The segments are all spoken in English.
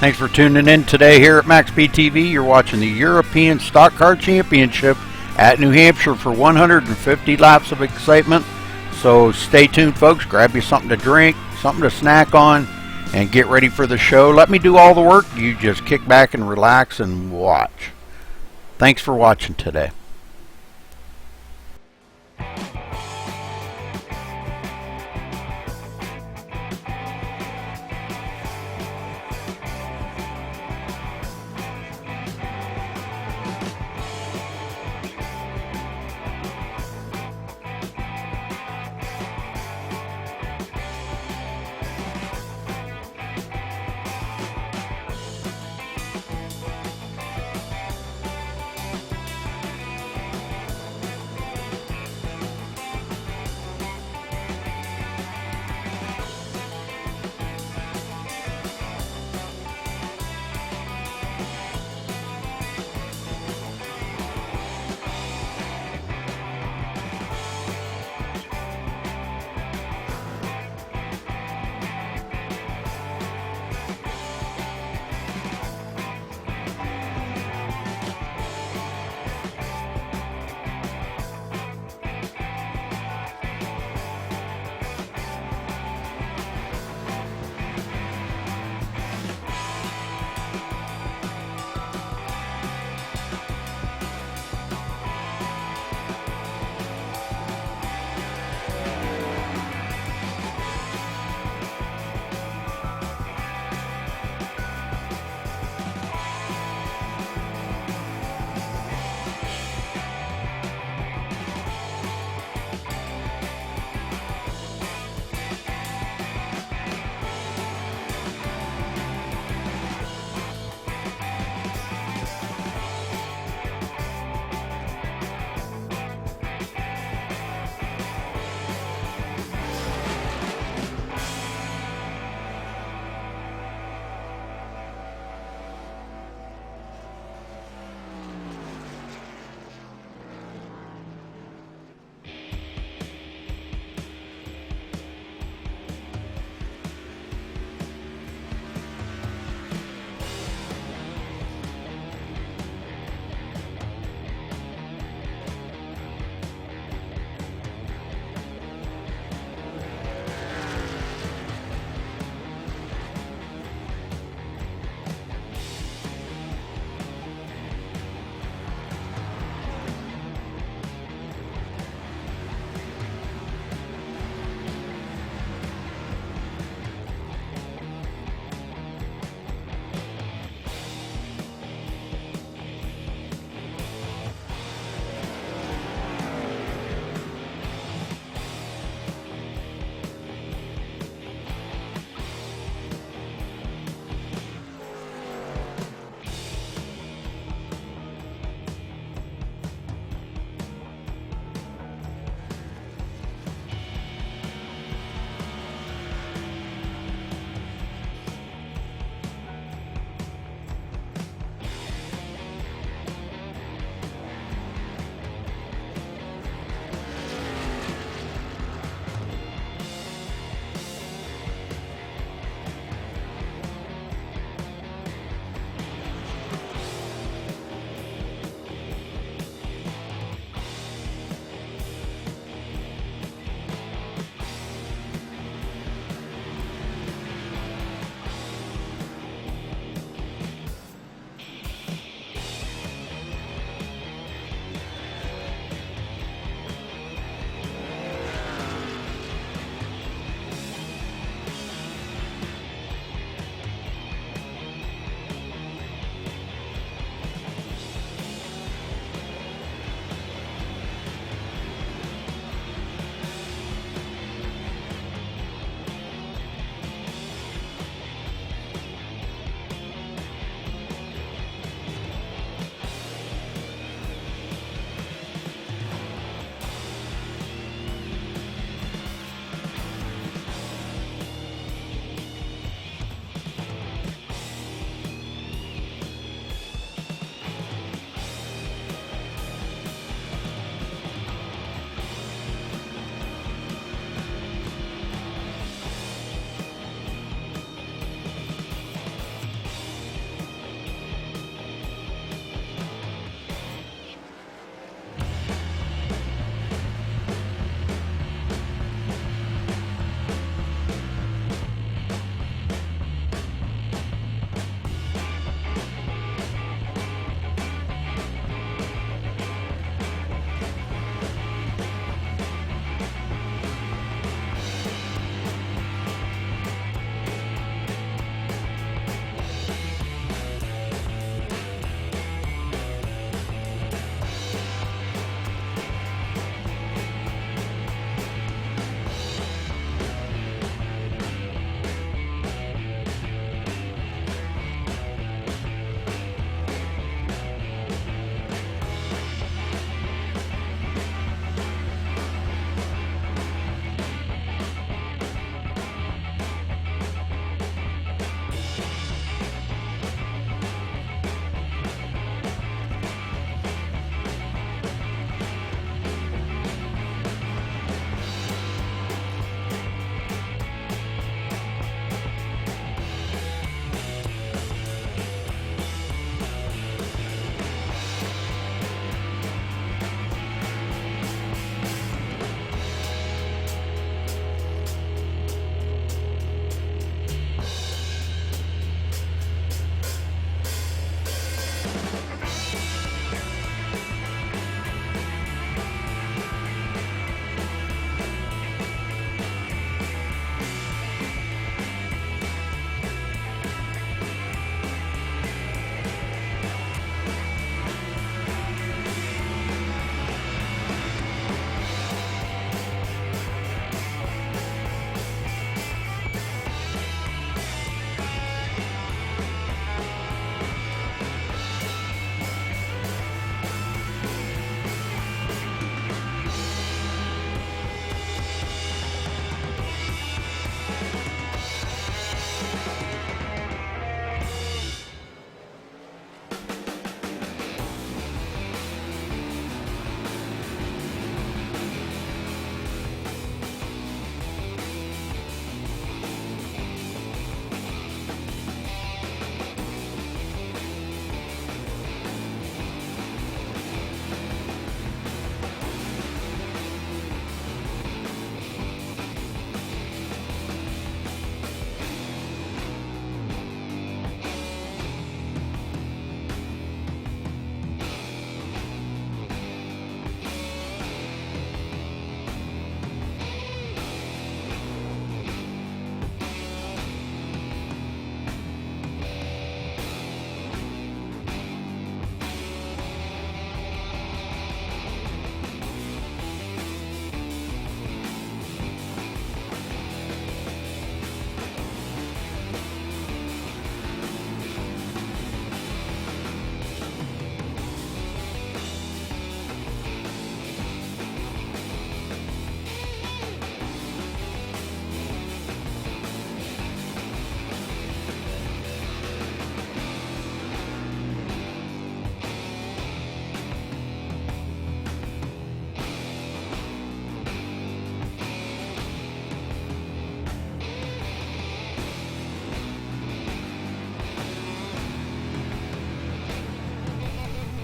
Thanks for tuning in today here at MaxSpeedTV. You're watching the European Stock Car Championship at New Hampshire for 150 laps of excitement. So stay tuned, folks. Grab you something to drink, something to snack on, and get ready for the show. Let me do all the work. You just kick back and relax and watch. Thanks for watching today.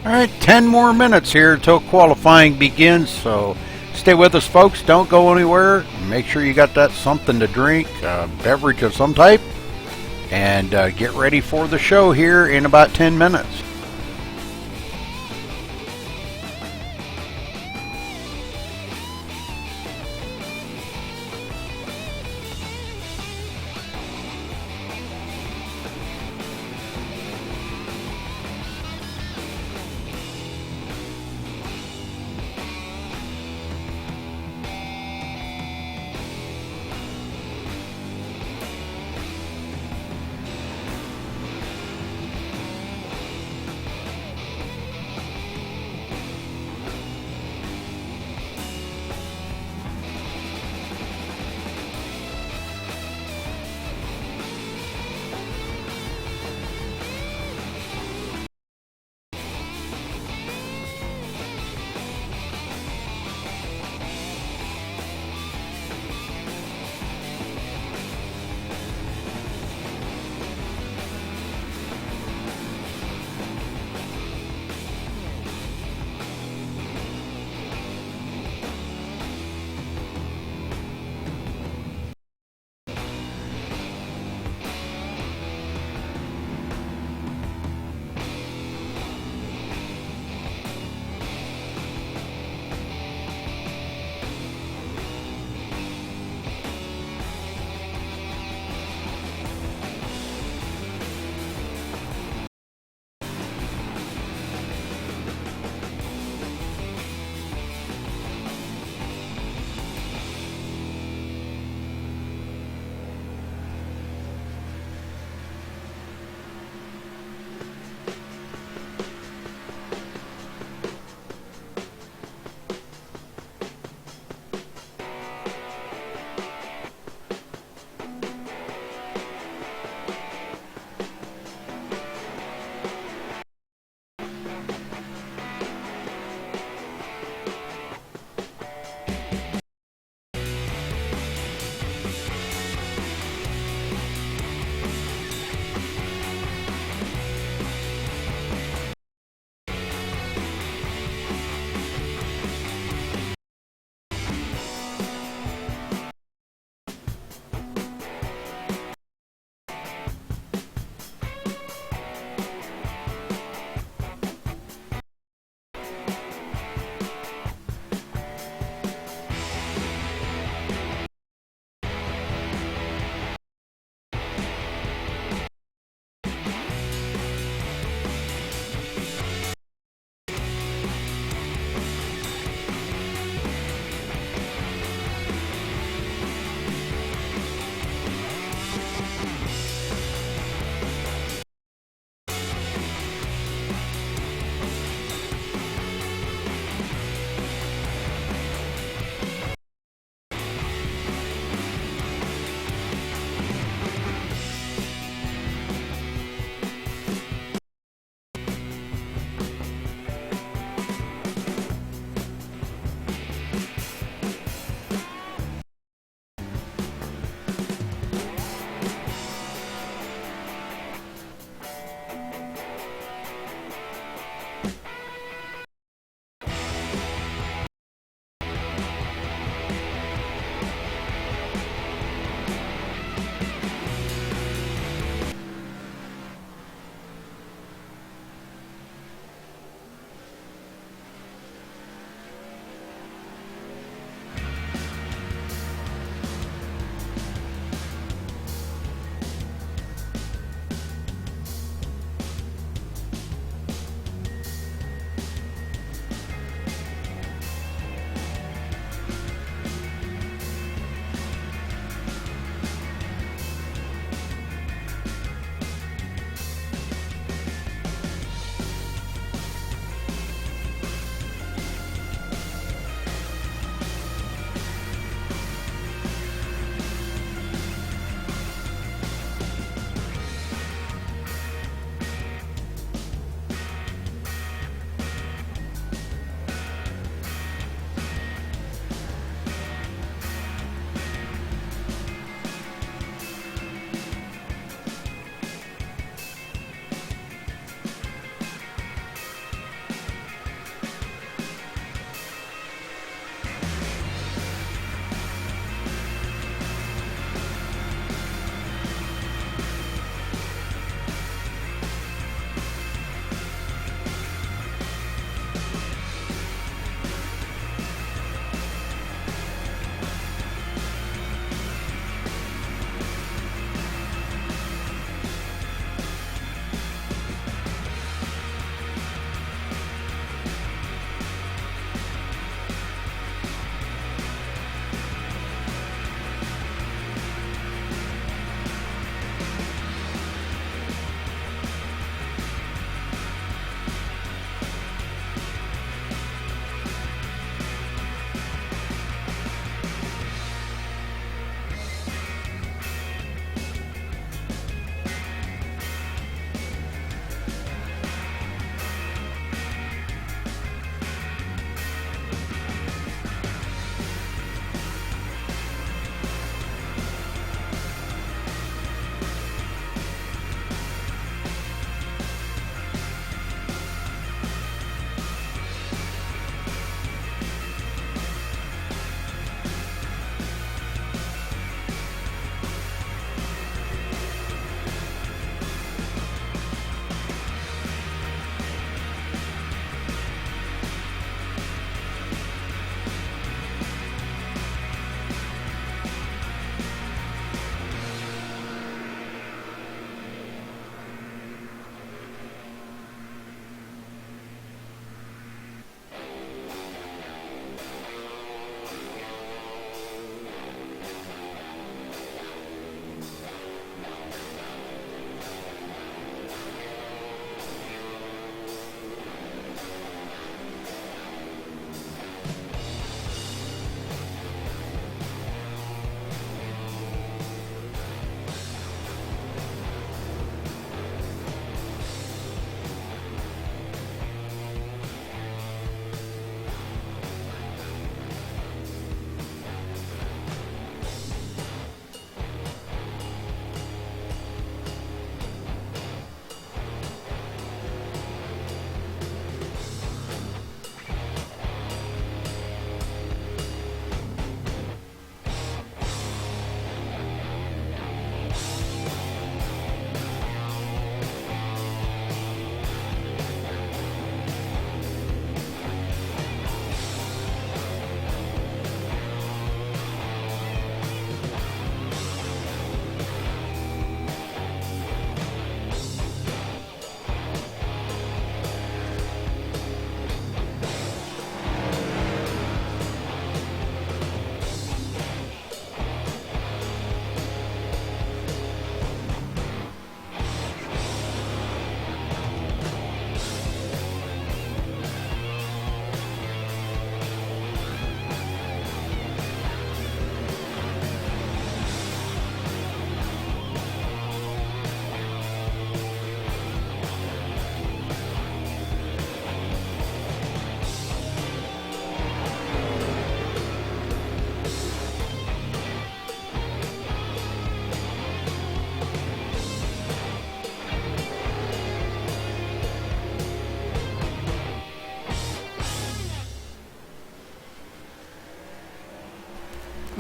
All right, 10 more minutes here until qualifying begins, so stay with us, folks. Don't go anywhere. Make sure you got that something to drink, beverage of some type, and get ready for the show here in about 10 minutes.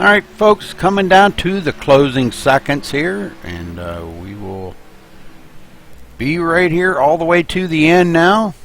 Alright folks, coming down to the closing seconds here, and we will be right here all the way to the end now.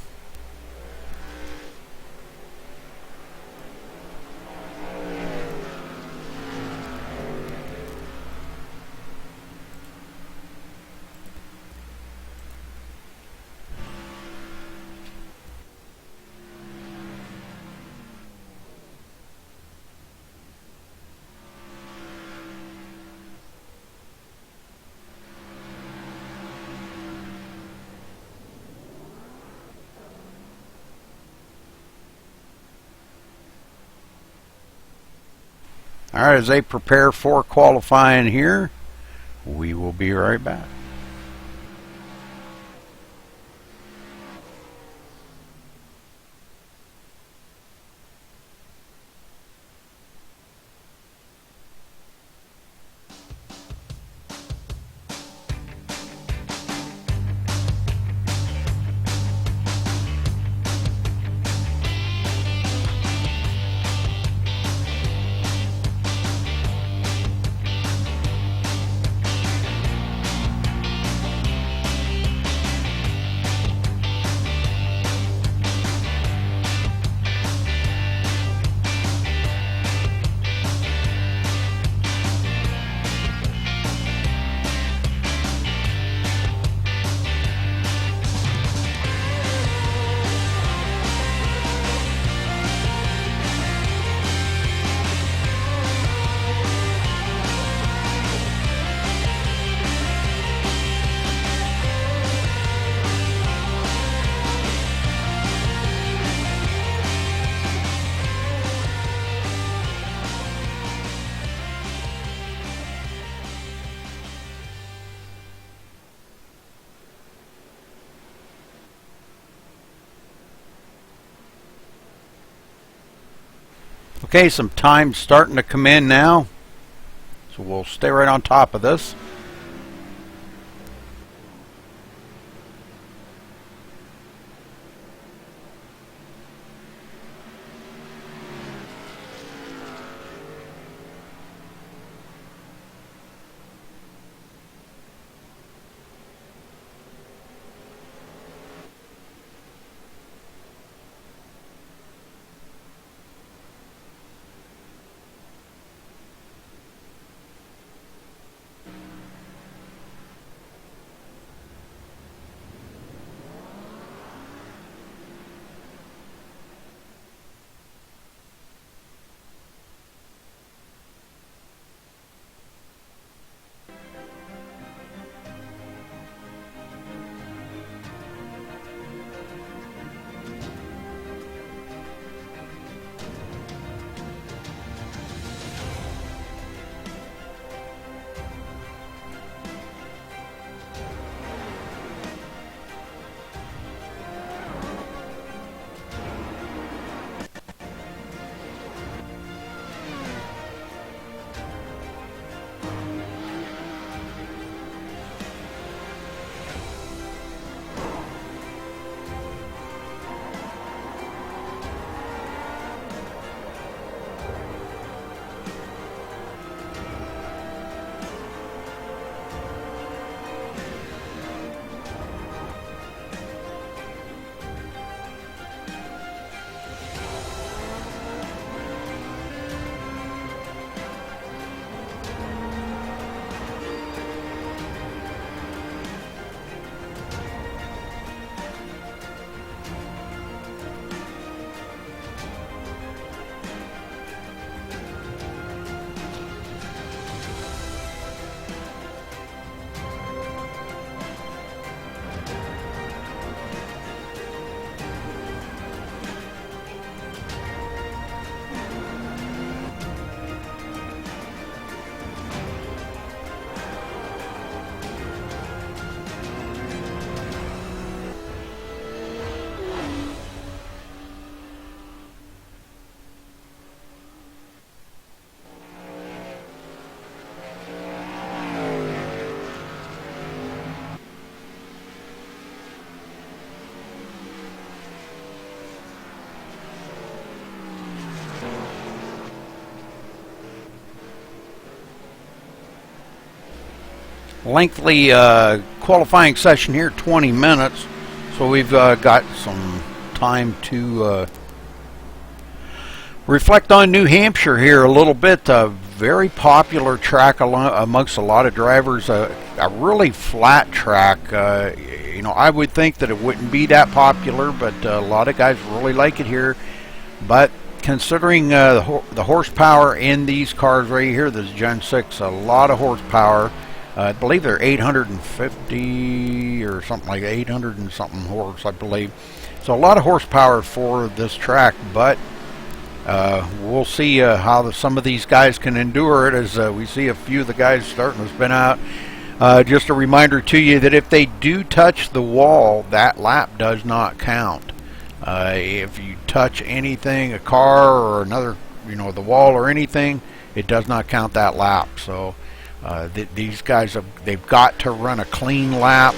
Alright, as they prepare for qualifying here, we will be right back. Okay, some time starting to come in now, so we'll stay right on top of this. lengthy qualifying session here, 20 minutes. So we've got some time to reflect on New Hampshire here a little bit. A very popular track amongst a lot of drivers. A really flat track. You know, I would think that it wouldn't be that popular, but a lot of guys really like it here. But considering the horsepower in these cars right here, this Gen 6, a lot of horsepower. I believe they're 850 or something like 800 and something horse, I believe. So a lot of horsepower for this track, but we'll see how some of these guys can endure it, as we see a few of the guys starting to spin out. Just a reminder to you that if they do touch the wall, that lap does not count. If you touch anything, a car or another, you know, the wall or anything, it does not count that lap. So these guys they've got to run a clean lap.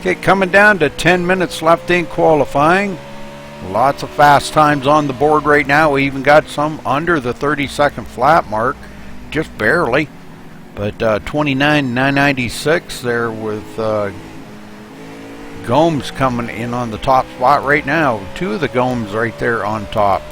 Okay, coming down to 10 minutes left in qualifying. Lots of fast times on the board right now. We even got some under the 30-second flat mark, just barely. But 29,996 there with Gomes coming in on the top spot right now. Two of the Gomes right there on top.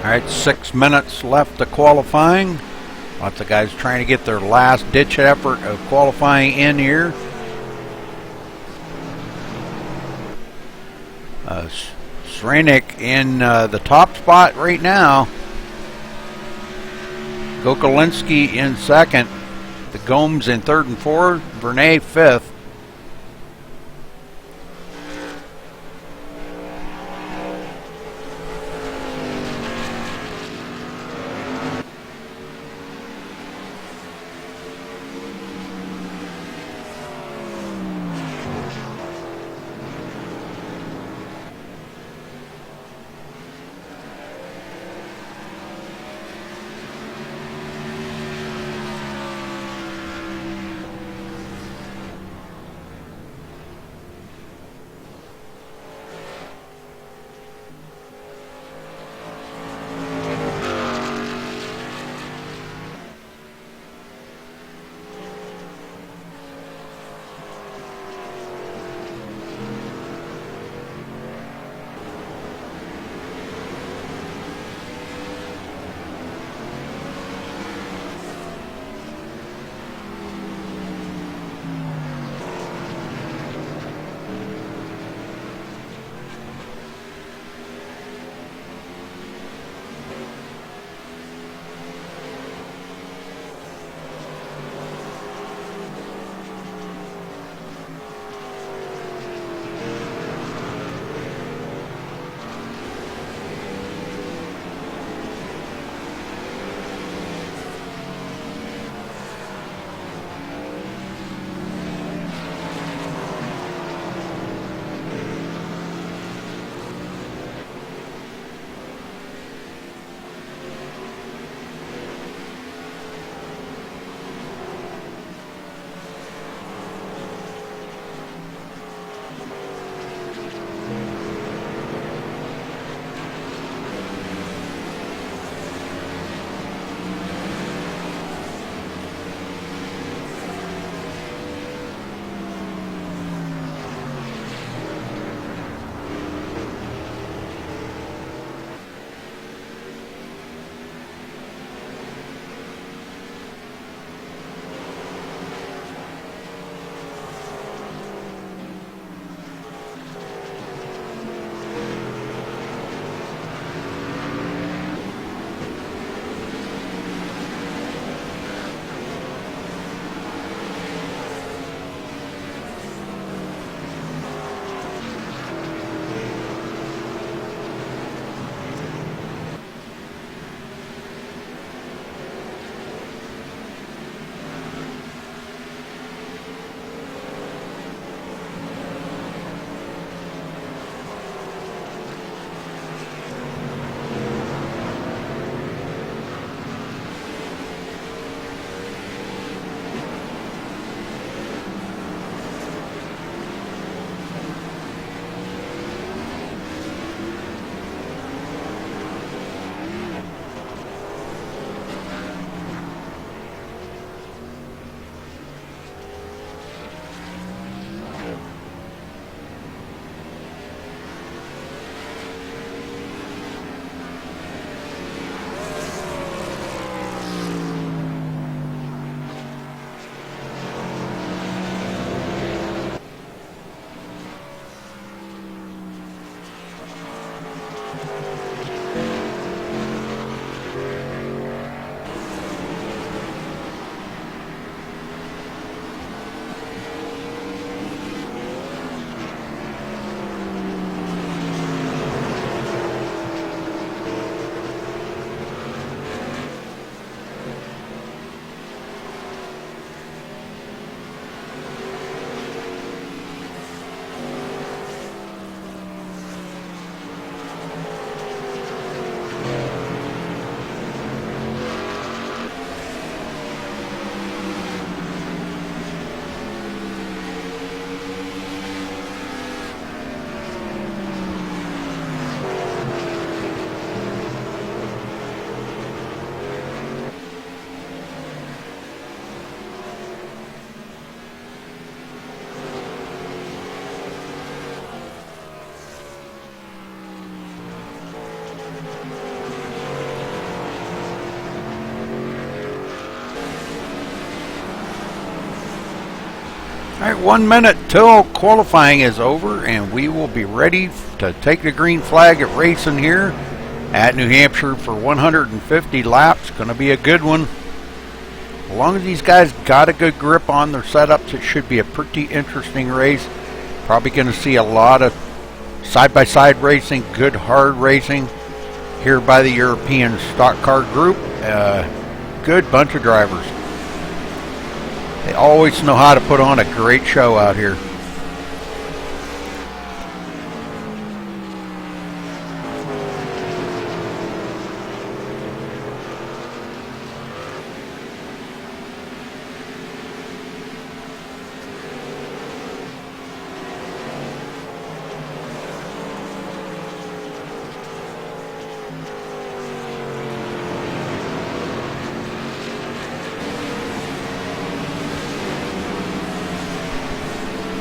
Alright, 6 minutes left to qualifying. Lots of guys trying to get their last ditch effort of qualifying in here. Srenik in the top spot right now. Gokolinski in second. The Gomes in third and fourth. Vernay fifth. All right, 1 minute till qualifying is over, and we will be ready to take the green flag at racing here at New Hampshire for 150 laps. Going to be a good one. As long as these guys got a good grip on their setups, it should be a pretty interesting race. Probably going to see a lot of side-by-side racing, good hard racing here by the European Stock Car Group. Good bunch of drivers. They always know how to put on a great show out here.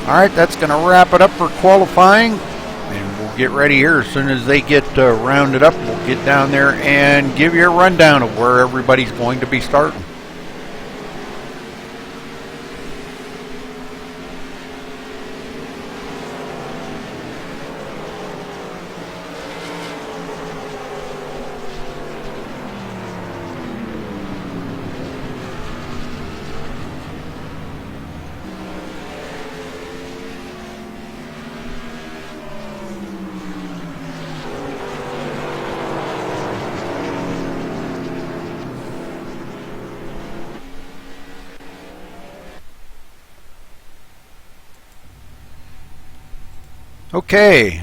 Alright, that's going to wrap it up for qualifying, and we'll get ready here. As soon as they get rounded up, we'll get down there and give you a rundown of where everybody's going to be starting. Okay,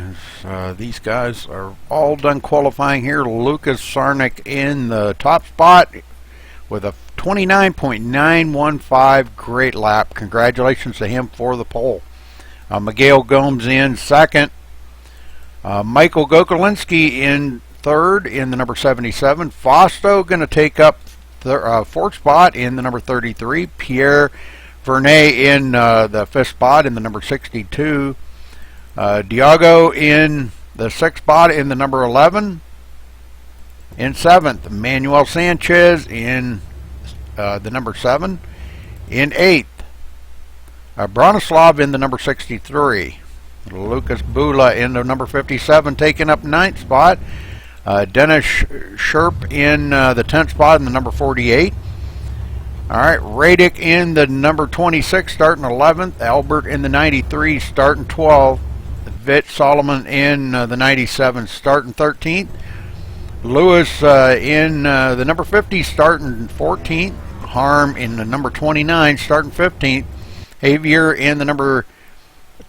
these guys are all done qualifying here. Lucas Sarnik in the top spot with a 29.915. Great lap. Congratulations to him for the pole. Miguel Gomes in second. Michael Gokolinski in third in the number 77. Fausto going to take up the fourth spot in the number 33. Pierre Vernet in the fifth spot in the number 62. Diogo in the sixth spot in the number 11. In seventh, Manuel Sanchez in the number 7. In eighth, Bronislav in the number 63. Lucas Bula in the number 57, taking up ninth spot. Dennis Scherp in the 10th spot in the number 48. All right, Radic in the number 26, starting 11th. Albert in the 93, starting 12th. Vit Solomon in the 97, starting 13th. Lewis in the number 50, starting 14th. Harm in the number 29, starting 15th. Javier in the number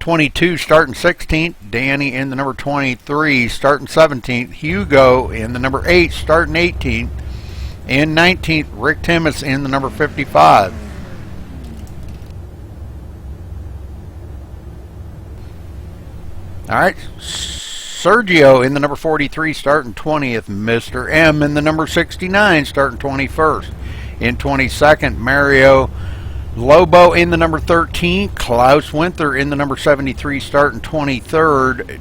22, starting 16th. Danny in the number 23, starting 17th. Hugo in the number 8, starting 18th. In 19th, Rick Timmis in the number 55. All right, Sergio in the number 43, starting 20th. Mr. M in the number 69, starting 21st. In 22nd, Mario Lobo in the number 13. Klaus Winther in the number 73, starting 23rd.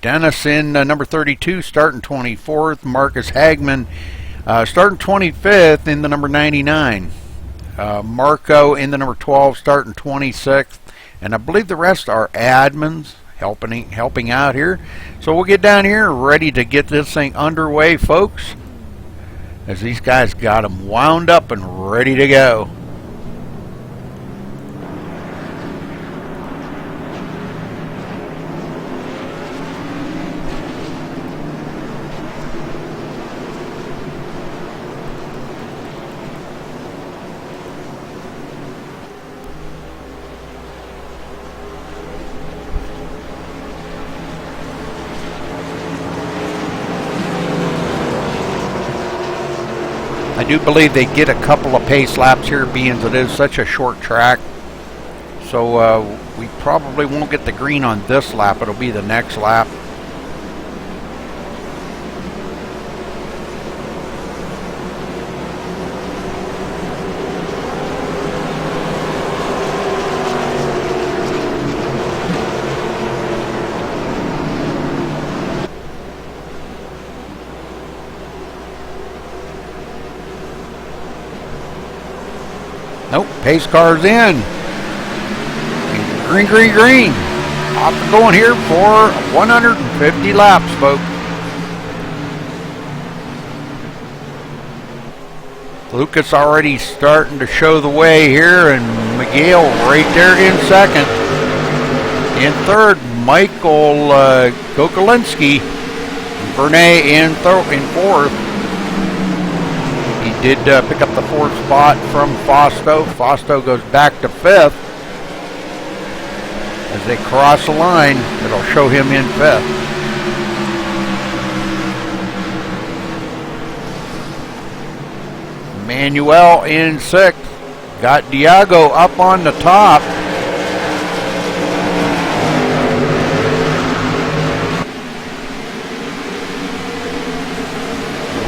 Dennis in number 32, starting 24th. Marcus Hagman starting 25th in the number 99. Marco in the number 12, starting 26th. And I believe the rest are admins helping out here. So we'll get down here ready to get this thing underway, folks, as these guys got them wound up and ready to go. I do believe they get a couple of pace laps here, being that it is such a short track. So we probably won't get the green on this lap. It'll be the next lap. Nope, pace car's in. Green, green, green. Off and going here for 150 laps, folks. Lucas already starting to show the way here, and Miguel right there in second. In third, Michael Kokolinski. Vernay in fourth. He did pick up the fourth spot from Fausto. Fausto goes back to fifth. As they cross the line, it'll show him in fifth. Manuel in sixth. Got Diago up on the top.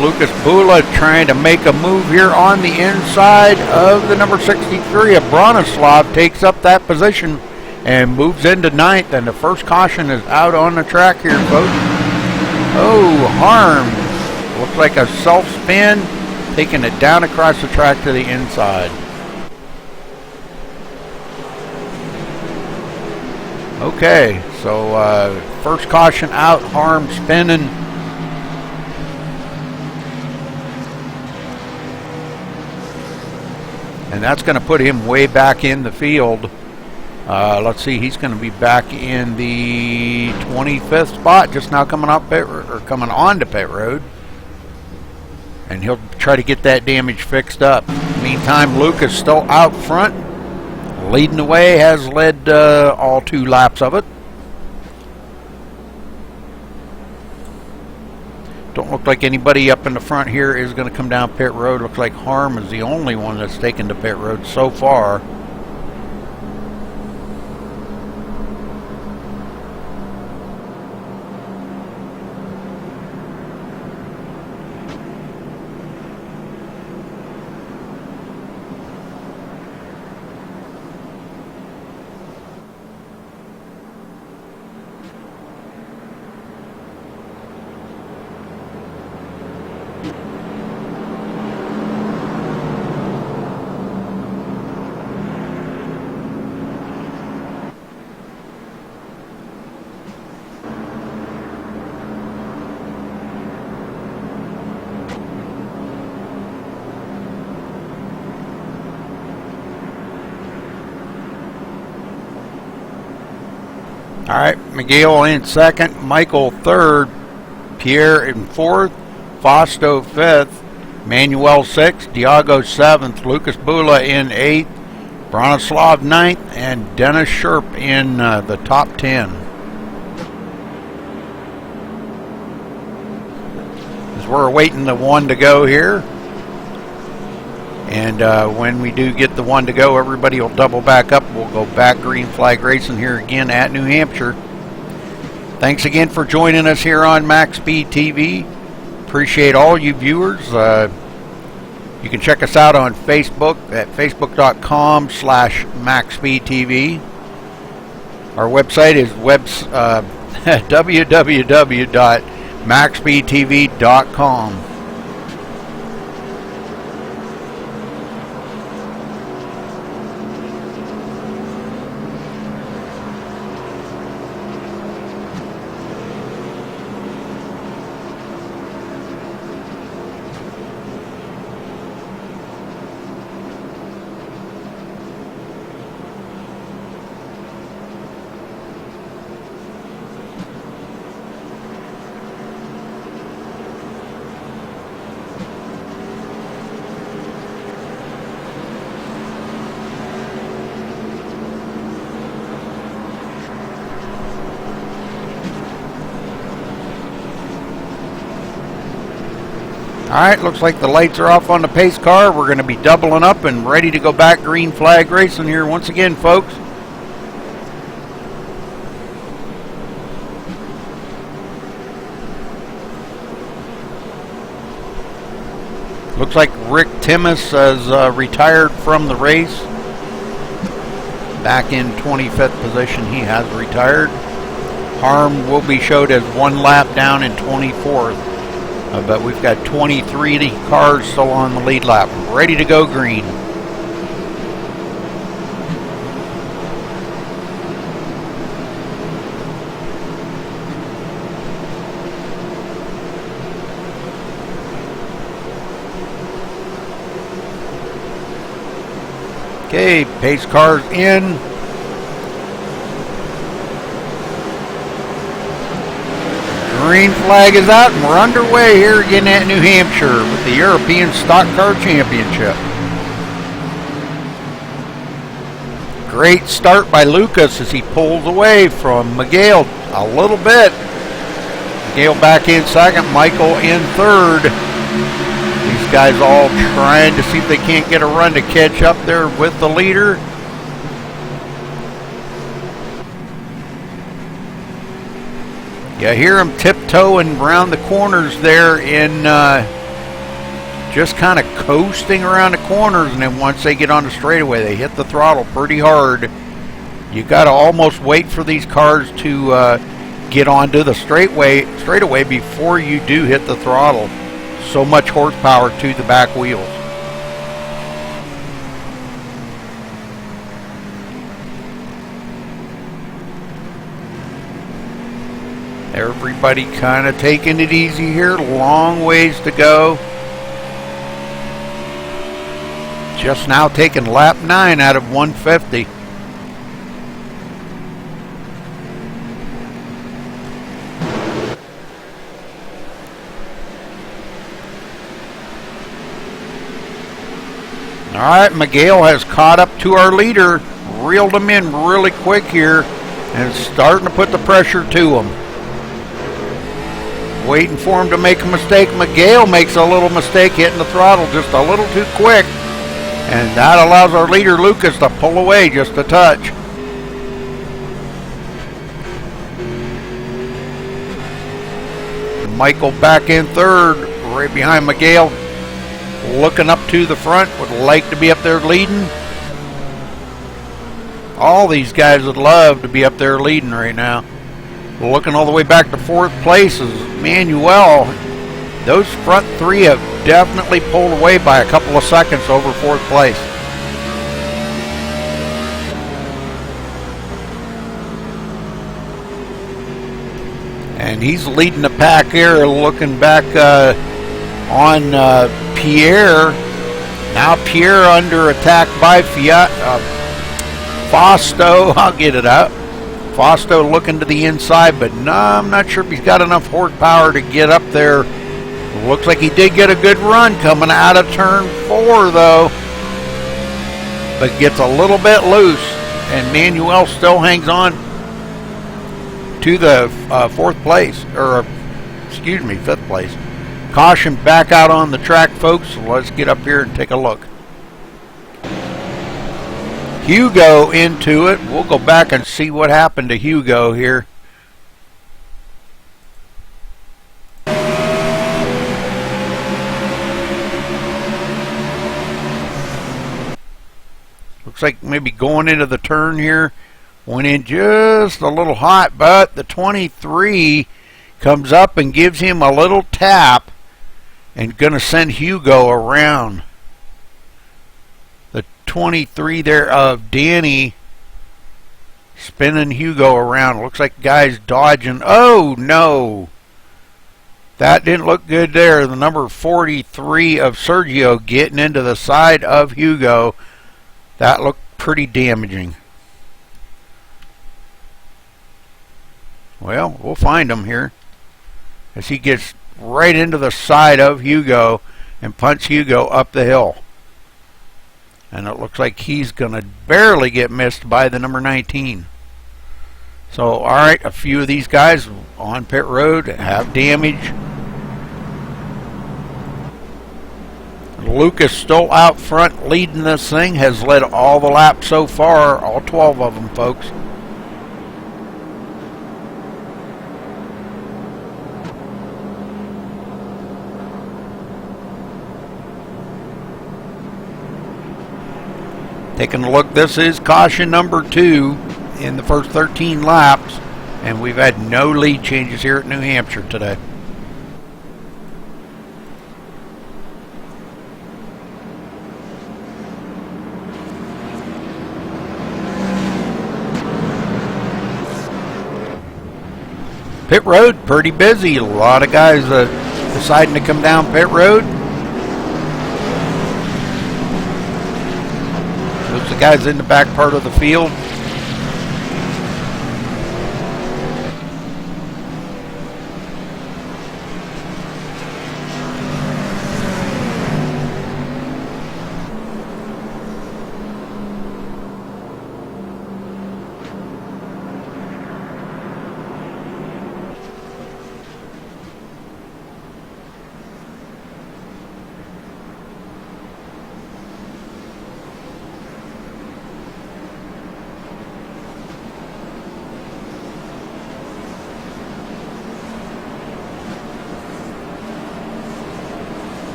Lucas Bula trying to make a move here on the inside of the number 63 of Bronislav. Takes up that position and moves into ninth. And the first caution is out on the track here, folks. Oh, Harm. Looks like a self-spin. Taking it down across the track to the inside. Okay, so first caution out, Harm spinning. And that's going to put him way back in the field. Let's see, he's going to be back in the 25th spot, just now coming off pit or coming onto pit road. And he'll try to get that damage fixed up. Meantime, Lucas still out front, leading the way, has led all 2 laps of it. Don't look like anybody up in the front here is going to come down pit road. Looks like Harm is the only one that's taken to pit road so far. All right, Miguel in second, Michael third, Pierre in fourth, Fausto fifth, Manuel sixth, Diago seventh, Lucas Bula in eighth, Bronislav ninth, and Dennis Sherp in the top 10. As we're awaiting the one to go here. And when we do get the one to go, everybody will double back up. We'll go back green flag racing here again at New Hampshire. Thanks again for joining us here on MaxSpeedTV. Appreciate all you viewers. You can check us out on Facebook at facebook.com/MaxSpeedTV. Our website is www.maxspeedtv.com. Alright, looks like the lights are off on the pace car. We're going to be doubling up and ready to go back green flag racing here once again, folks. Looks like Rick Timmis has retired from the race. Back in 25th position, he has retired. Harm will be showed as 1 lap down in 24th. But we've got 23 cars still on the lead lap, ready to go green. Okay, pace cars in. Green flag is out, and we're underway here again at New Hampshire with the European Stock Car Championship. Great start by Lucas as he pulls away from Miguel a little bit. Miguel back in second, Michael in third. These guys all trying to see if they can't get a run to catch up there with the leader. You hear them tiptoeing around the corners there in just kind of coasting around the corners, and then once they get on the straightaway, they hit the throttle pretty hard. You got to almost wait for these cars to get onto the straightaway before you do hit the throttle. So much horsepower to the back wheels. Everybody kind of taking it easy here. Long ways to go. Just now taking lap 9 out of 150. All right, Miguel has caught up to our leader. Reeled him in really quick here and starting to put the pressure to him. Waiting for him to make a mistake. Miguel makes a little mistake, hitting the throttle just a little too quick. And that allows our leader, Lucas, to pull away just a touch. Michael back in third, right behind Miguel. Looking up to the front, would like to be up there leading. All these guys would love to be up there leading right now. Looking all the way back to fourth place is Manuel. Those front three have definitely pulled away by a couple of seconds over fourth place. And he's leading the pack here, looking back on Pierre. Now Pierre under attack by Fausto. I'll get it out. Fausto looking to the inside, but no, I'm not sure if he's got enough horsepower to get up there. Looks like he did get a good run coming out of turn 4, though. But gets a little bit loose, and Manuel still hangs on to the fifth place. Caution back out on the track, folks. So let's get up here and take a look. Hugo into it. We'll go back and see what happened to Hugo here. Looks like maybe going into the turn here. Went in just a little hot, but the 23 comes up and gives him a little tap and going to send Hugo around. The 23 there of Danny spinning Hugo around. Looks like guys dodging. Oh no, that didn't look good there. The number 43 of Sergio getting into the side of Hugo. That looked pretty damaging. Well, we'll find him here as he gets right into the side of Hugo and punts Hugo up the hill. And it looks like he's going to barely get missed by the number 19. So, all right, a few of these guys on pit road have damage. Lucas still out front leading this thing, has led all the laps so far, all 12 of them, folks. Taking a look, this is caution number 2 in the first 13 laps, and we've had no lead changes here at New Hampshire today. Pit road, pretty busy. A lot of guys deciding to come down pit road. Looks like guys in the back part of the field.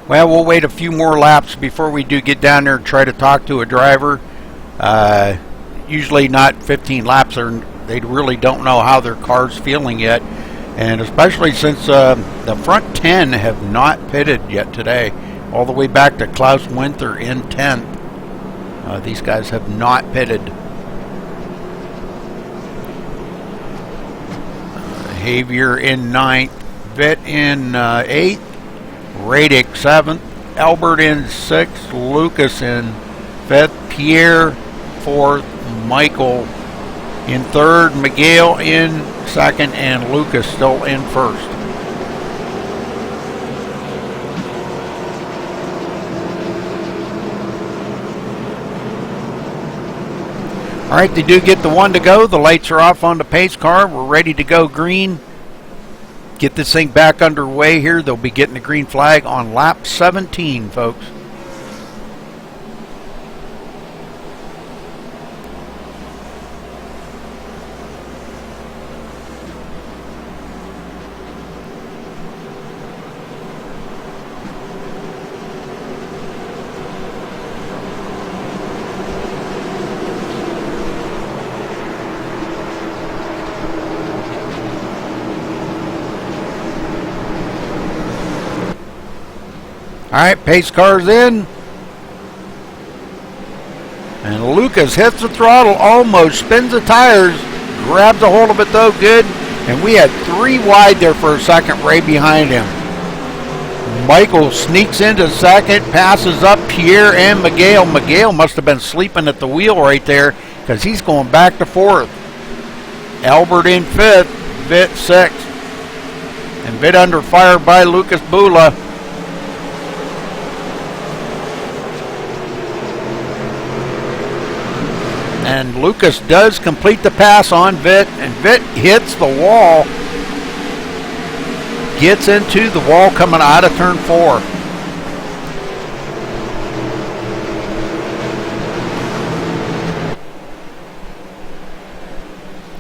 Well, we'll wait a few more laps before we do get down there and try to talk to a driver. Usually not 15 laps, they really don't know how their car's feeling yet. And especially since the front 10 have not pitted yet today. All the way back to Klaus Winther in 10th. These guys have not pitted. Javier in 9th. Vitt in 8th. Radic 7th, Albert in 6th, Lucas in 5th, Pierre 4th, Michael in 3rd, Miguel in 2nd, and Lucas still in 1st. Alright, they do get the one to go. The lights are off on the pace car. We're ready to go green. Get this thing back underway here. They'll be getting the green flag on lap 17, folks. Alright, pace car's in. And Lucas hits the throttle, almost spins the tires, grabs a hold of it though, good. And we had 3 wide there for a second, right behind him. Michael sneaks into 2nd, passes up Pierre and Miguel. Miguel must have been sleeping at the wheel right there, because he's going back to 4th. Albert in 5th, Vitt 6th. And Vitt under fire by Lucas Bula. And Lucas does complete the pass on Vitt, and Vitt hits the wall, gets into the wall coming out of turn 4.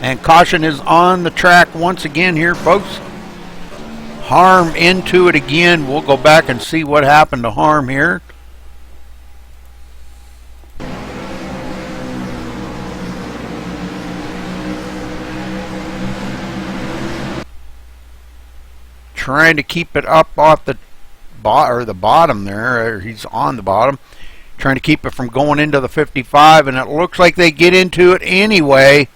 And caution is on the track once again here, folks. Harm into it again. We'll go back and see what happened to Harm here. Trying to keep it up off the bottom there. He's on the bottom. Trying to keep it from going into the 55, and it looks like they get into it anyway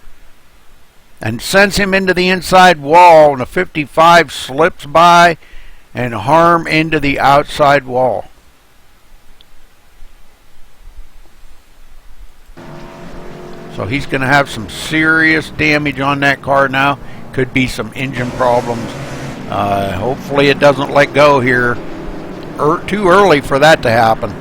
and sends him into the inside wall, and the 55 slips by and Harm into the outside wall. So he's going to have some serious damage on that car now. Could be some engine problems. Hopefully it doesn't let go here. Too early for that to happen.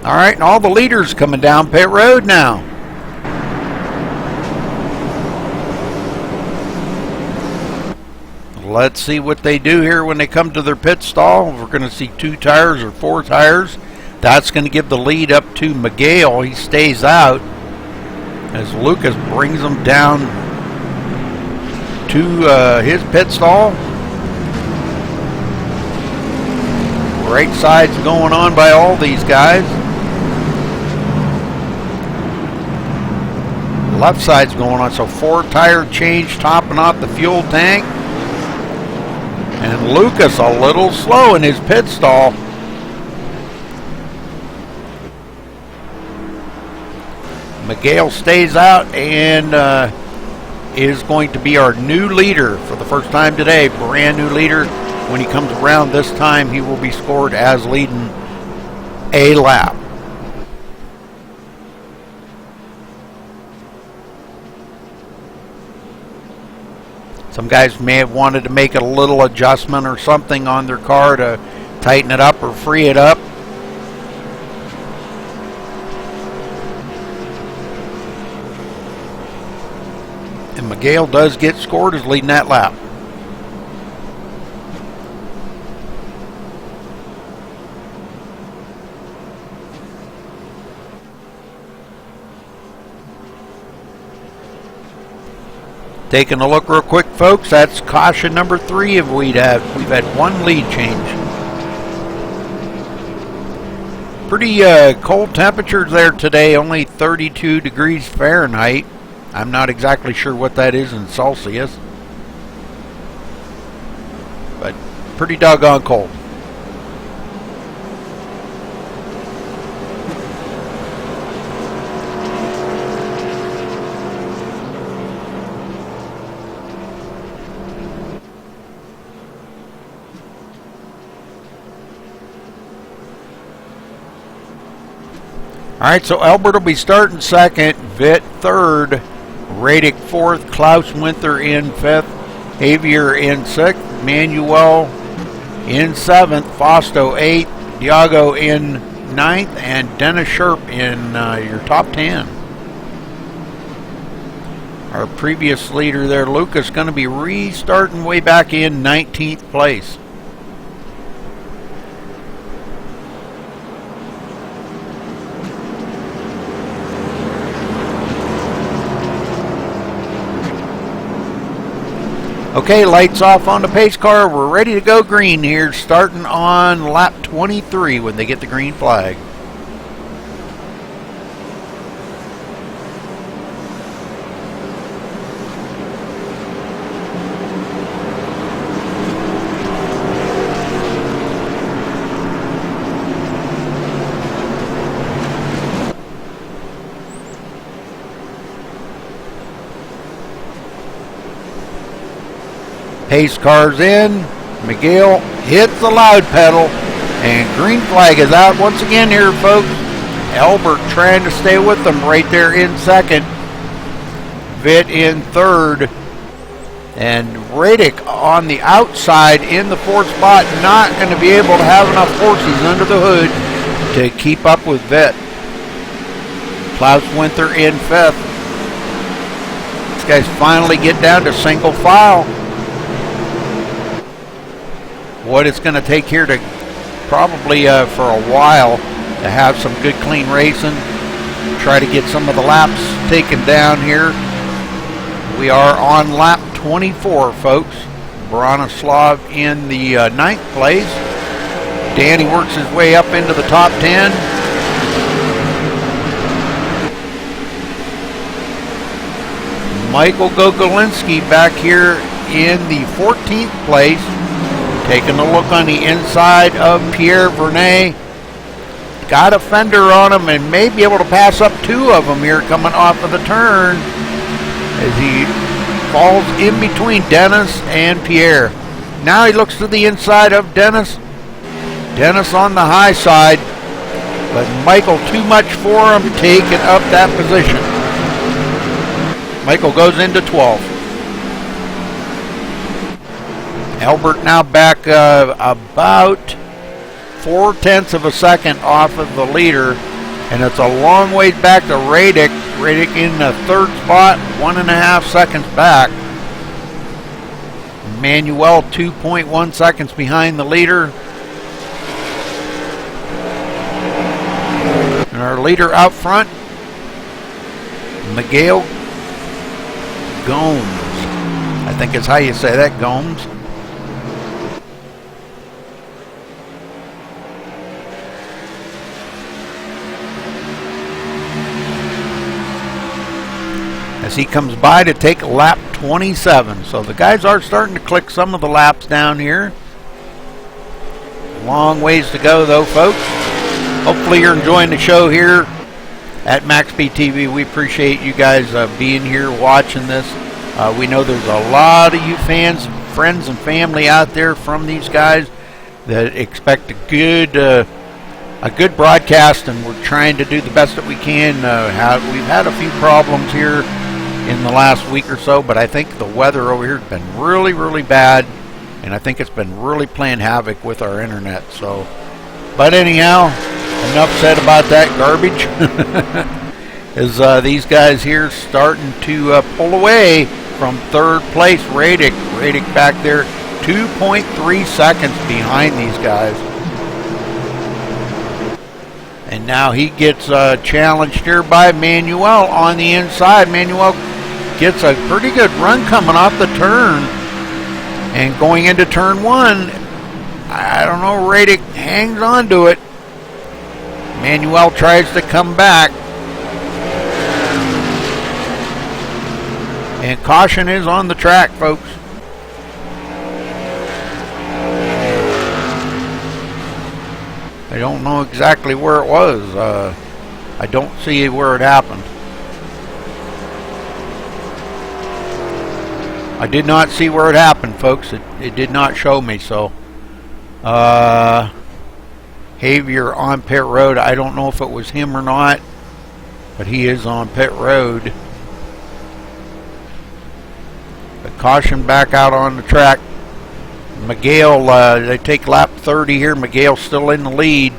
All right, and all the leaders coming down pit road now. Let's see what they do here when they come to their pit stall. We're going to see 2 tires or 4 tires. That's going to give the lead up to Miguel. He stays out as Lucas brings them down to his pit stall. Right side's going on by all these guys. Left side's going on, so 4 tire change topping off the fuel tank. And Lucas a little slow in his pit stall. Miguel stays out and is going to be our new leader for the first time today. Brand new leader. When he comes around this time, he will be scored as leading a lap. Some guys may have wanted to make a little adjustment or something on their car to tighten it up or free it up. And Miguel does get scored as leading that lap. Taking a look real quick, folks, that's caution number 3 if we've had 1 lead change. Pretty cold temperatures there today, only 32 degrees Fahrenheit. I'm not exactly sure what that is in Celsius, but pretty doggone cold. All right, so Albert will be starting second, Vitt third, Radic fourth, Klaus Winther in fifth, Javier in 6th, Manuel in 7th, Fausto 8th, Diago in 9th, and Dennis Sherp in your top 10. Our previous leader there, Lucas, going to be restarting way back in 19th place. Okay, lights off on the pace car. We're ready to go green here, starting on lap 23 when they get the green flag. Pace car's in. Miguel hits the loud pedal, and green flag is out once again here, folks. Albert trying to stay with them right there in second. Vitt in third. And Radic on the outside in the 4th spot, not going to be able to have enough horses under the hood to keep up with Vitt. Klaus Winther in 5th. These guys finally get down to single file. What it's going to take here to probably for a while to have some good clean racing, try to get some of the laps taken down here. We are on lap 24, folks. Bronislav in the 9th place. Danny works his way up into the top 10. Michael Gogolinski back here in the 14th place. Taking a look on the inside of Pierre Vernet. Got a fender on him and may be able to pass up 2 of them here coming off of the turn as he falls in between Dennis and Pierre. Now he looks to the inside of Dennis. Dennis on the high side, but Michael too much for him, taking up that position. Michael goes into 12th. Albert now back about 0.4 of a second off of the leader, and it's a long ways back to Radic. Radic in the 3rd spot, 1.5 seconds back. Manuel 2.1 seconds behind the leader. And our leader out front, Miguel Gomes. I think is how you say that, Gomes. As he comes by to take lap 27. So the guys are starting to click some of the laps down here. Long ways to go though, folks. Hopefully you're enjoying the show here at MaxSpeedTV. We appreciate you guys being here watching this. We know there's a lot of you fans, friends and family out there from these guys that expect a good broadcast, and we're trying to do the best that we can. We've had a few problems here in the last week or so, but I think the weather over here has been really, really bad, and I think it's been really playing havoc with our internet. So, but anyhow, enough said about that garbage. As these guys here starting to pull away from third place. Radic back there, 2.3 seconds behind these guys. And now he gets challenged here by Manuel on the inside. Manuel gets a pretty good run coming off the turn. And going into turn one, I don't know, Radic hangs on to it. Manuel tries to come back. And caution is on the track, folks. I don't know exactly where it was. I don't see where it happened. I did not see where it happened, folks. It did not show me, so. Javier on pit road. I don't know if it was him or not, but he is on pit road. But caution back out on the track. Miguel, they take lap 30 here. Miguel's still in the lead.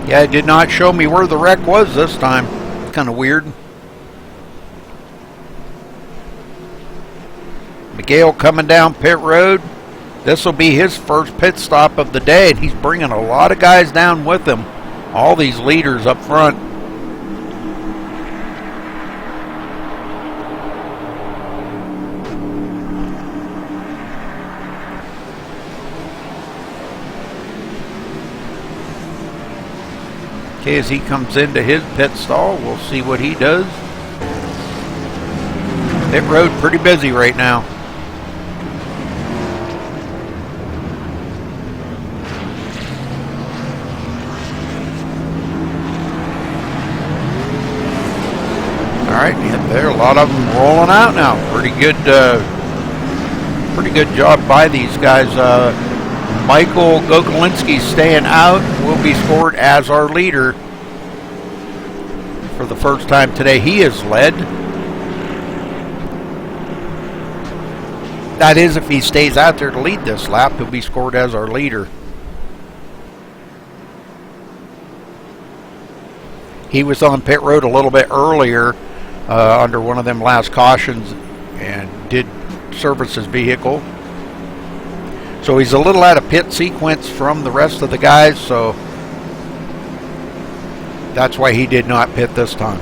Yeah, it did not show me where the wreck was this time. Kind of weird. Miguel coming down pit road. This will be his first pit stop of the day, and he's bringing a lot of guys down with him. All these leaders up front. Okay, as he comes into his pit stall, we'll see what he does. Pit road pretty busy right now. Alright, yeah, there are a lot of them rolling out now. Pretty good job by these guys. Michael Gogolinski staying out, will be scored as our leader for the first time today. He is led. That is, if he stays out there to lead this lap, he'll be scored as our leader. He was on pit road a little bit earlier under one of them last cautions and did service his vehicle. So he's a little out of pit sequence from the rest of the guys, so that's why he did not pit this time.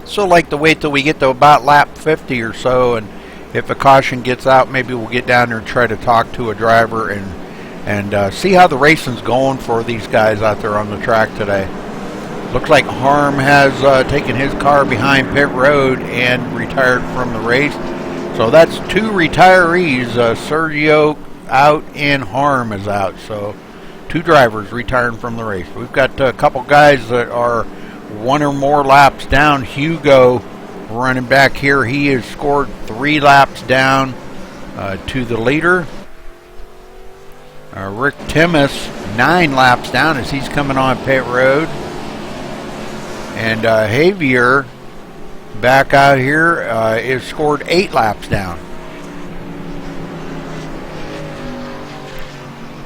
So like to wait till we get to about lap 50 or so, and if a caution gets out, maybe we'll get down there and try to talk to a driver and see how the racing's going for these guys out there on the track today. Looks like Harm has taken his car behind pit road and retired from the race. So that's two retirees, Sergio out and Harm is out. So two drivers retiring from the race. We've got a couple guys that are one or more laps down. Hugo running back here, he has scored 3 laps down to the leader. Rick Timmis 9 laps down as he's coming on pit road. And Javier back out here is scored 8 laps down.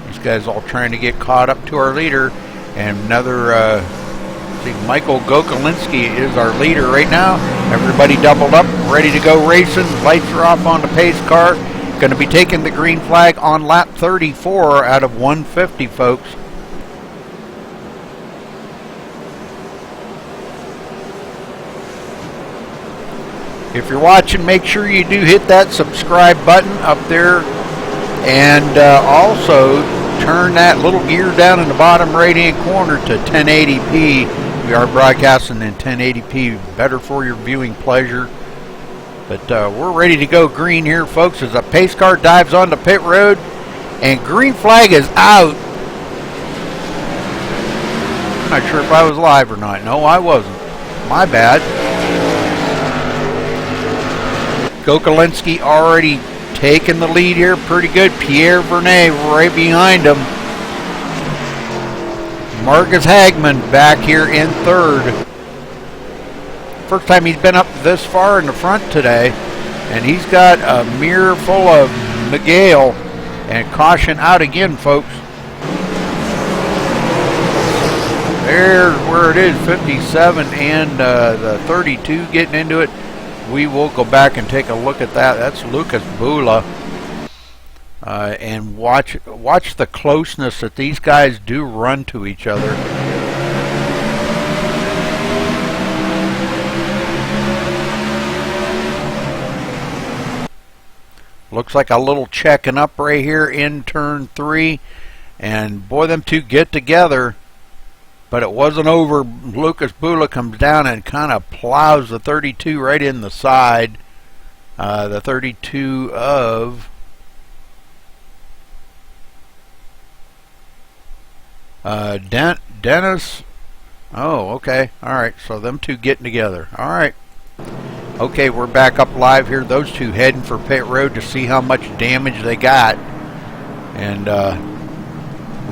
These guys all trying to get caught up to our leader. And another, Michael Gokolinski is our leader right now. Everybody doubled up, ready to go racing. Lights are off on the pace car. Going to be taking the green flag on lap 34 out of 150, folks. If you're watching, make sure you do hit that subscribe button up there, and also turn that little gear down in the bottom right hand corner to 1080p. We are broadcasting in 1080p, better for your viewing pleasure. But we're ready to go green here, folks, as a pace car dives onto pit road, and green flag is out. I'm not sure if I was live or not. No, I wasn't. My bad. Gokolinski already taking the lead here pretty good. Pierre Vernet right behind him. Marcus Hagman back here in third. First time he's been up this far in the front today. And he's got a mirror full of Miguel. And caution out again, folks. There's where it is, 57 and the 32 getting into it. We will go back and take a look at that. That's Lucas Bula. And watch the closeness that these guys do run to each other. Looks like a little checking up right here in turn 3. And boy, them two get together. But it wasn't over. Lucas Bula comes down and kind of plows the 32 right in the side. The 32 of Dennis. Oh, okay. All right. So them two getting together. All right. Okay, we're back up live here. Those two heading for pit road to see how much damage they got. And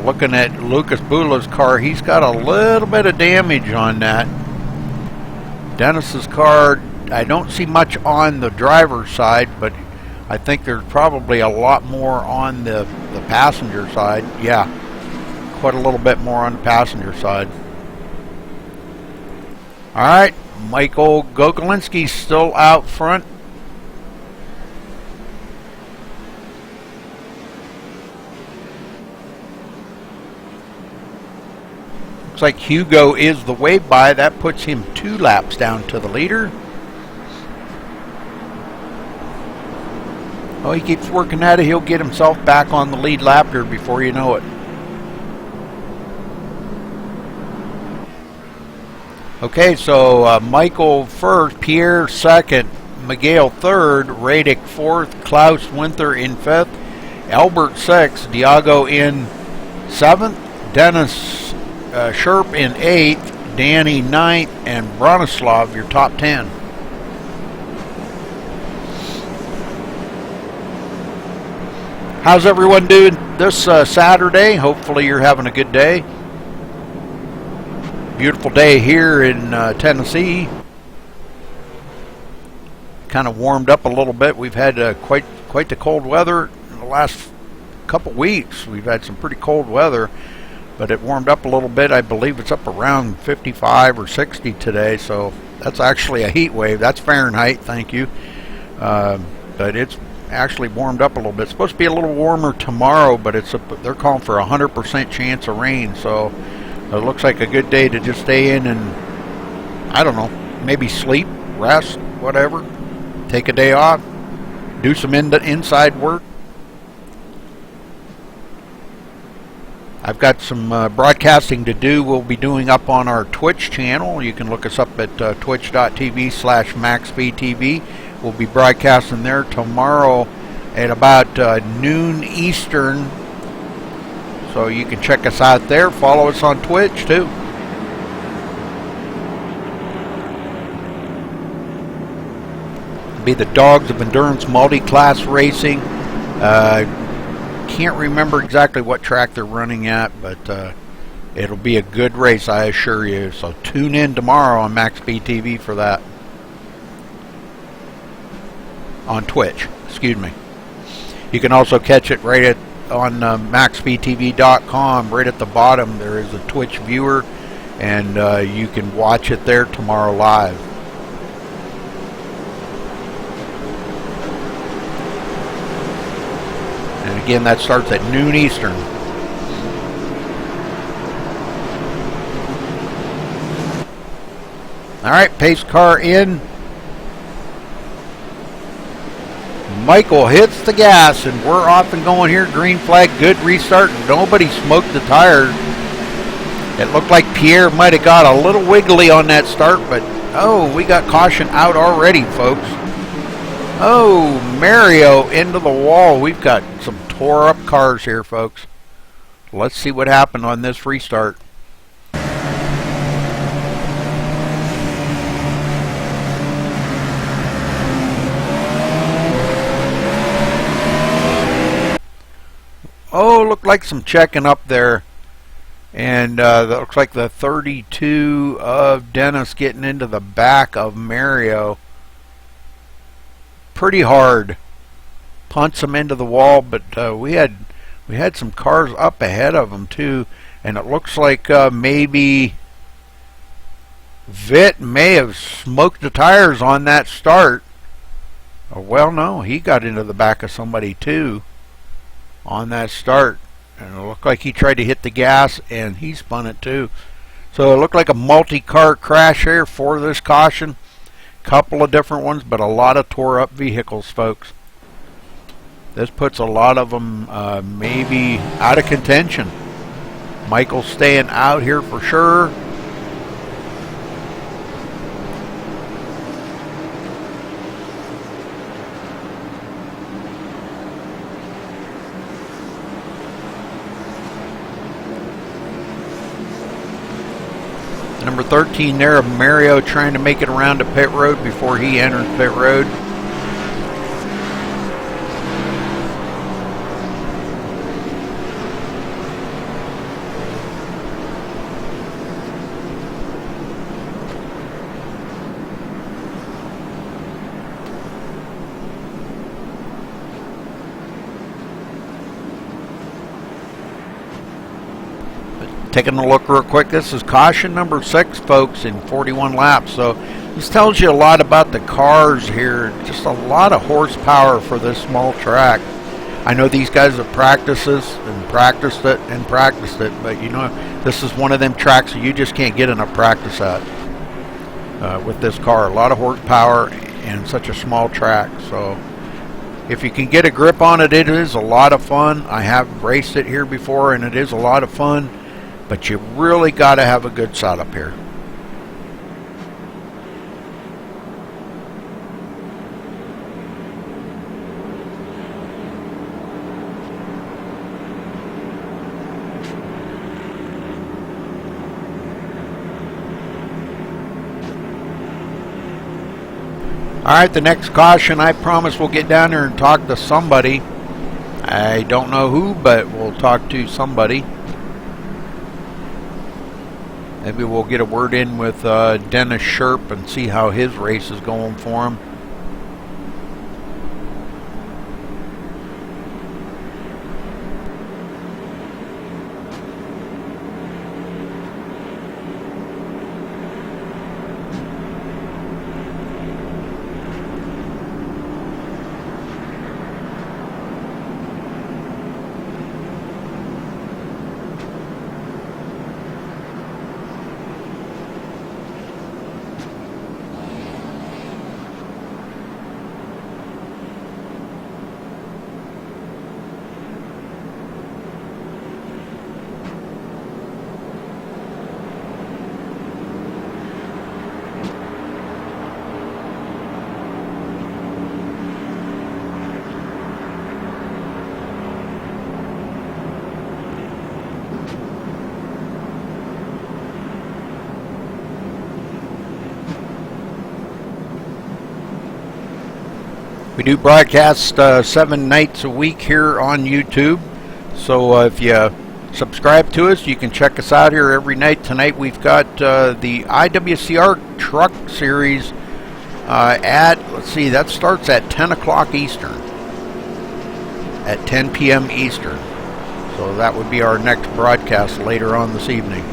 looking at Lucas Bula's car, he's got a little bit of damage on that. Dennis's car, I don't see much on the driver's side, but I think there's probably a lot more on the passenger side. Yeah, quite a little bit more on the passenger side. All right, Michael Gokolinski's still out front. Looks like Hugo is the wave by. That puts him 2 laps down to the leader. Oh, he keeps working at it. He'll get himself back on the lead lap here before you know it. Okay, so Michael first, Pierre second, Miguel third, Radic fourth, Klaus Winther in fifth, Albert sixth, Diago in seventh, Dennis Sherp in 8th, Danny 9th, and Bronislav, your top 10. How's everyone doing this Saturday? Hopefully you're having a good day. Beautiful day here in Tennessee. Kind of warmed up a little bit. We've had quite the cold weather in the last couple weeks. We've had some pretty cold weather. But it warmed up a little bit. I believe it's up around 55 or 60 today, so that's actually a heat wave. That's Fahrenheit, thank you. But it's actually warmed up a little bit. It's supposed to be a little warmer tomorrow, but they're calling for a 100% chance of rain, so it looks like a good day to just stay in and, I don't know, maybe sleep, rest, whatever. Take a day off, do some inside work. I've got some broadcasting to do. We'll be doing up on our Twitch channel. You can look us up at twitch.tv/MaxSpeedTV. We'll be broadcasting there tomorrow at about noon Eastern. So you can check us out there. Follow us on Twitch too. Be the Dogs of Endurance Multi-Class Racing. Can't remember exactly what track they're running at, but it'll be a good race, I assure you. So tune in tomorrow on MaxSpeedTV for that. On Twitch, excuse me. You can also catch it right on MaxSpeedTV.com. Right at the bottom there is a Twitch viewer, and you can watch it there tomorrow live. And again, that starts at noon Eastern. Alright, pace car in. Michael hits the gas, and we're off and going here. Green flag, good restart. Nobody smoked the tires. It looked like Pierre might have got a little wiggly on that start, but oh, we got caution out already, folks. Oh, Mario into the wall. We've got some tore up cars here, folks. Let's see what happened on this restart. Oh, looked like some checking up there. And that looks like the 32 of Dennis getting into the back of Mario. Pretty hard. Punts him into the wall, but we had some cars up ahead of him too. And it looks like maybe Vitt may have smoked the tires on that start. Well, no, he got into the back of somebody too on that start, and it looked like he tried to hit the gas and he spun it too. So it looked like a multi-car crash here for this caution. Couple of different ones, but a lot of tore up vehicles, folks. This puts a lot of them maybe out of contention. Michael's staying out here for sure. Number 13 there of Mario trying to make it around to pit road before he enters pit road. Taking a look real quick, this is caution number 6, folks, in 41 laps. So this tells you a lot about the cars here. Just a lot of horsepower for this small track. I know these guys have practiced this and practiced it and practiced it, but you know, this is one of them tracks that you just can't get enough practice at with this car. A lot of horsepower and such a small track. So if you can get a grip on it, it is a lot of fun. I have raced it here before, and it is a lot of fun. But you really got to have a good setup here. Alright, the next caution, I promise we'll get down there and talk to somebody. I don't know who, but we'll talk to somebody. Maybe we'll get a word in with Dennis Sherp and see how his race is going for him. We do broadcast 7 nights a week here on YouTube. So if you subscribe to us, you can check us out here every night. Tonight we've got the IWCR Truck Series let's see, that starts at 10 o'clock Eastern. At 10 p.m. Eastern. So that would be our next broadcast later on this evening.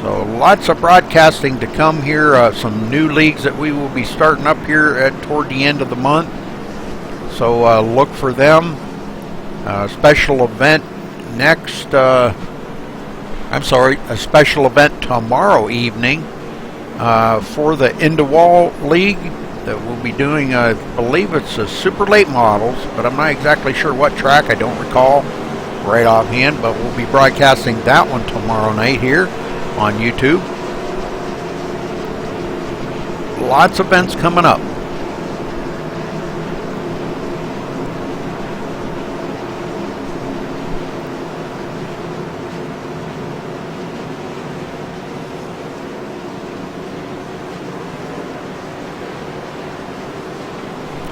So lots of broadcasting to come here. Some new leagues that we will be starting up here toward the end of the month. So look for them. Special event next. A special event tomorrow evening for the End-to-Wall League that we'll be doing. I believe it's a super late models, but I'm not exactly sure what track. I don't recall right offhand, but we'll be broadcasting that one tomorrow night here on YouTube. Lots of events coming up.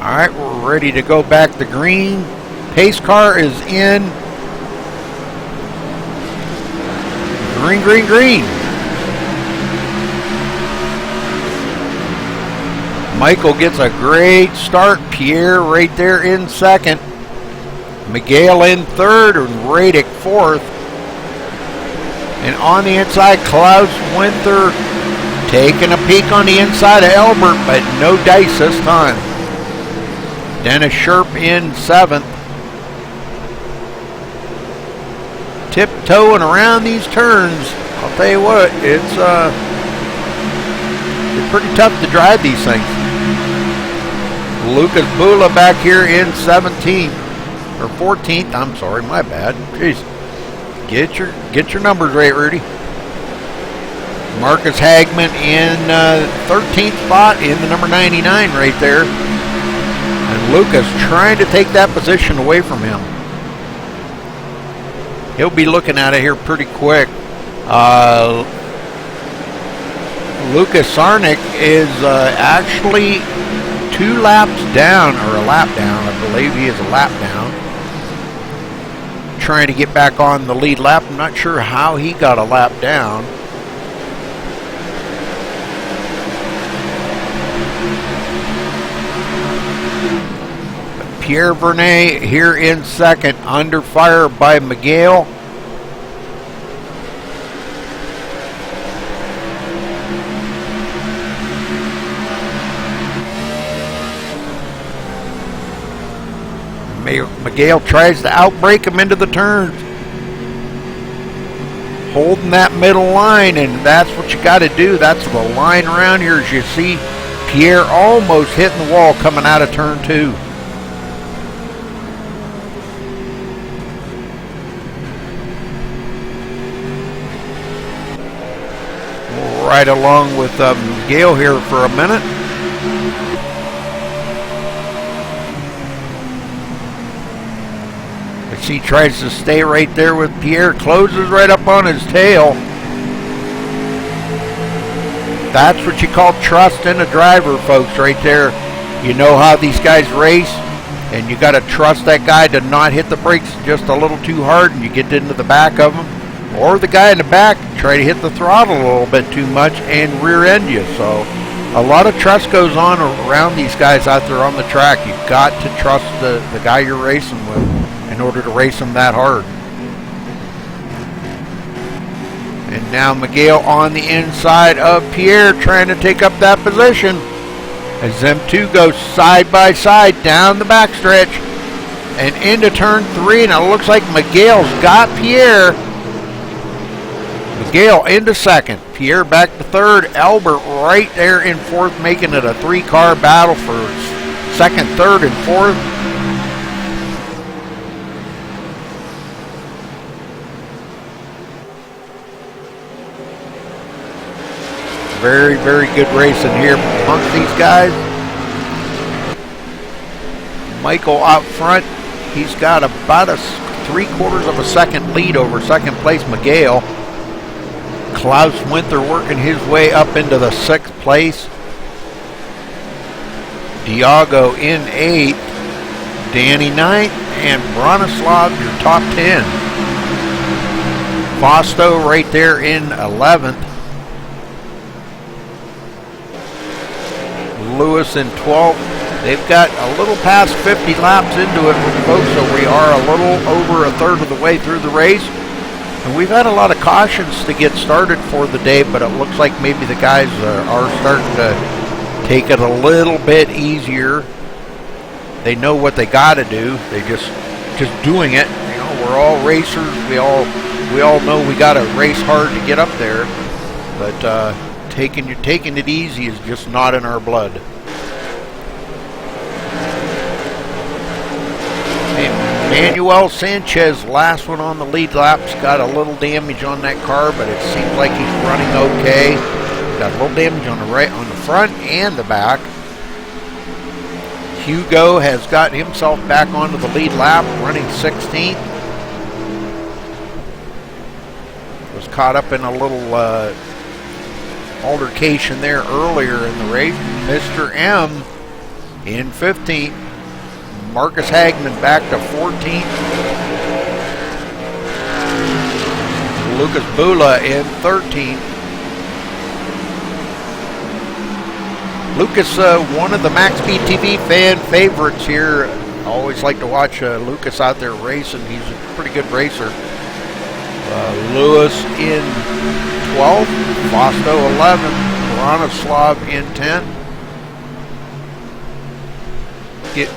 Alright, we're ready to go back to green. Pace car is in. Green, green, green. Michael gets a great start. Pierre right there in second. Miguel in third and Radic fourth. And on the inside, Klaus Winther taking a peek on the inside of Albert, but no dice this time. Dennis Sherp in seventh. Tiptoeing around these turns. I'll tell you what, it's pretty tough to drive these things. Lucas Bula back here in 17th or 14th. I'm sorry, my bad. Jeez, get your numbers right, Rudy. Marcus Hagman in 13th spot in the number 99 right there. And Lucas trying to take that position away from him. He'll be looking at it here pretty quick. Lucas Sarnik is actually 2 laps down, or a lap down. I believe he is a lap down. Trying to get back on the lead lap. I'm not sure how he got a lap down. Pierre Vernet here in second, under fire by Miguel. Miguel tries to outbrake him into the turns. Holding that middle line, and that's what you got to do. That's the line around here, as you see Pierre almost hitting the wall coming out of turn 2. Right along with Miguel here for a minute. As he tries to stay right there with Pierre, closes right up on his tail. That's what you call trust in a driver, folks, right there. You know how these guys race, and you got to trust that guy to not hit the brakes just a little too hard, and you get into the back of him. Or the guy in the back try to hit the throttle a little bit too much and rear end you. So a lot of trust goes on around these guys out there on the track. You've got to trust the guy you're racing with in order to race him that hard. And now Miguel on the inside of Pierre trying to take up that position as them two go side by side down the backstretch and into turn 3, and it looks like Miguel's got Pierre. Miguel into second, Pierre back to third, Albert right there in fourth, making it a 3-car battle for second, third, and fourth. Very, very good racing here amongst these guys. Michael out front, he's got about a 3/4 of a second lead over second place Miguel. Klaus Winther working his way up into the 6th place. Diago in 8th, Danny 9th, and Bronislav your top 10. Fausto right there in 11th. Lewis in 12th. They've got a little past 50 laps into it, folks, so we are a little over a third of the way through the race. And we've had a lot of cautions to get started for the day, but it looks like maybe the guys are starting to take it a little bit easier. They know what they got to do. They just doing it. You know, we're all racers. We all know we got to race hard to get up there, but taking it easy is just not in our blood. Manuel Sanchez, last one on the lead lap's got a little damage on that car, but it seems like he's running okay. Got a little damage on the front and the back. Hugo has got himself back onto the lead lap, running 16th. Was caught up in a little altercation there earlier in the race. Mr. M in 15th. Marcus Hagman back to 14th. Lucas Bula in 13th. Lucas, one of the MaxSpeedTV fan favorites here. I always like to watch Lucas out there racing. He's a pretty good racer. Lewis in 12th. Fausto 11th. Bronislav in 10th. Getting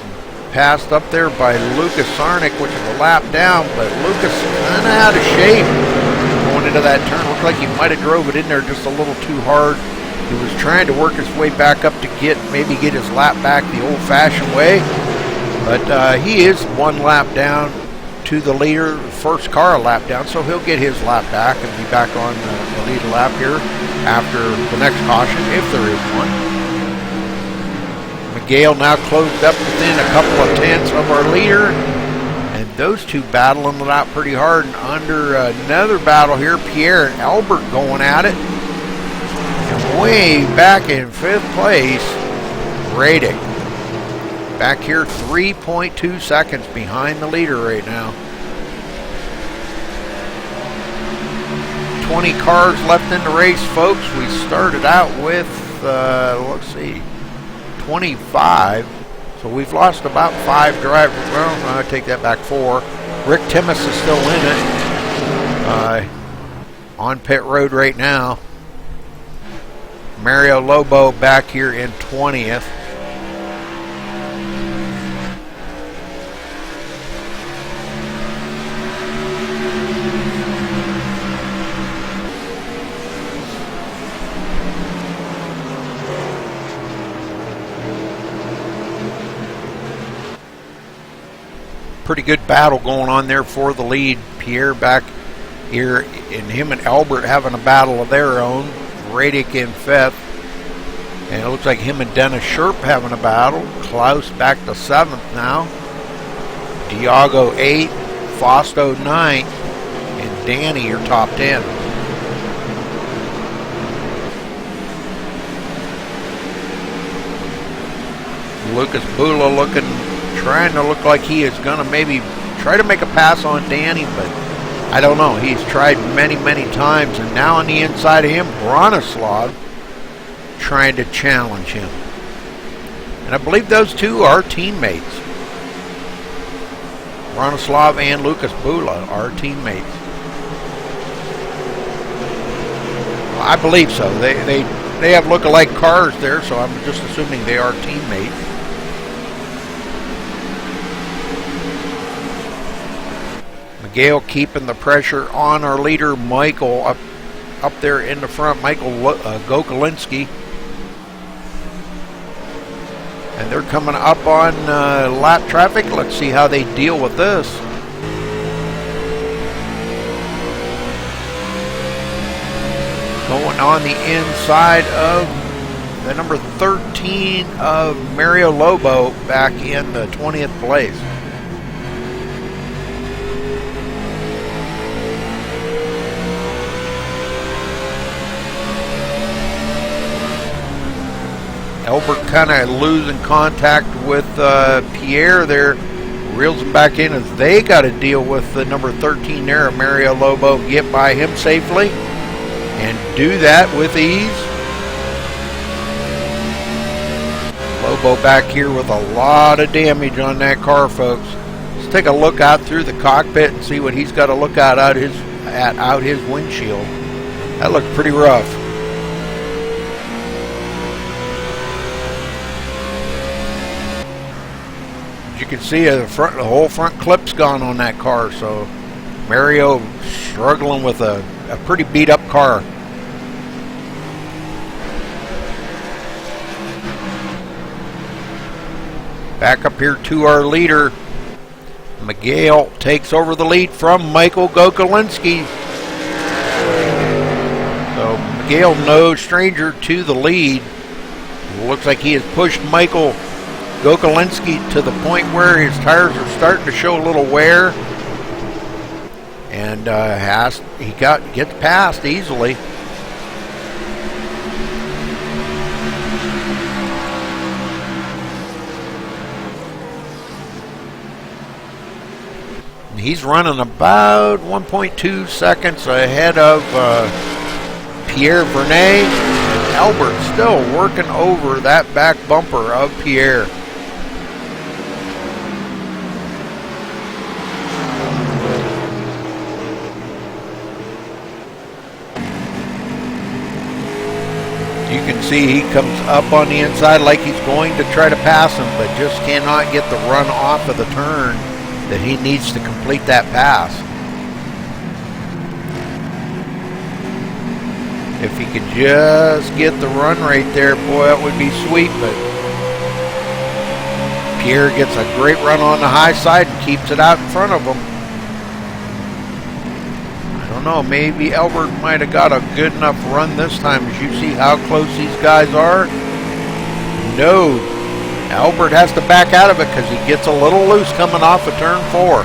passed up there by Lucas Sarnik, which is a lap down, but Lucas kind of out of shape going into that turn. Looked like he might have drove it in there just a little too hard. He was trying to work his way back up to maybe get his lap back the old-fashioned way, but he is one lap down to the leader, first car a lap down, so he'll get his lap back and be back on the lead lap here after the next caution, if there is one. Gale now closed up within a couple of tenths of our leader, and those two battling it out pretty hard. And under another battle here, Pierre and Albert going at it, and way back in 5th place, Radic back here 3.2 seconds behind the leader right now. 20 cars left in the race, folks. We started out with let's see, 25, so we've lost about 5 drivers. Well, I take that back, 4. Rick Timmis is still in it, on pit road right now. Mario Lobo back here in 20th. Pretty good battle going on there for the lead. Pierre back here, and him and Albert having a battle of their own. Radic in 5th. And it looks like him and Dennis Sherp having a battle. Klaus back to 7th now. Diago 8th. Fausto 9th. And Danny your top 10. Lucas Bula trying to look like he is going to maybe try to make a pass on Danny, but I don't know. He's tried many, many times, and now on the inside of him, Bronislav trying to challenge him. And I believe those two are teammates. Bronislav and Lucas Bula are teammates. Well, I believe so. They have look-alike cars there, so I'm just assuming they are teammates. Gale keeping the pressure on our leader, Michael, up there in the front, Michael Gokolinski. And they're coming up on lap traffic. Let's see how they deal with this. Going on the inside of the number 13 of Mario Lobo back in the 20th place. Albert kind of losing contact with Pierre there. Reels him back in as they got to deal with the number 13 there, Mario Lobo, get by him safely and do that with ease. Lobo back here with a lot of damage on that car, folks. Let's take a look out through the cockpit and see what he's got to look at out his windshield. That looks pretty rough. You can see the whole front clip's gone on that car, so Mario struggling with a pretty beat up car. Back up here to our leader. Miguel takes over the lead from Michael Gokolinski. So Miguel, no stranger to the lead. Looks like he has pushed Michael Gokolinski to the point where his tires are starting to show a little wear, and gets past easily. He's running about 1.2 seconds ahead of Pierre Vernet. Albert still working over that back bumper of Pierre. You can see he comes up on the inside like he's going to try to pass him, but just cannot get the run off of the turn that he needs to complete that pass. If he could just get the run right there, boy, that would be sweet, but Pierre gets a great run on the high side and keeps it out in front of him. I don't know, maybe Albert might have got a good enough run this time. As you see how close these guys are. No, Albert has to back out of it because he gets a little loose coming off of turn 4.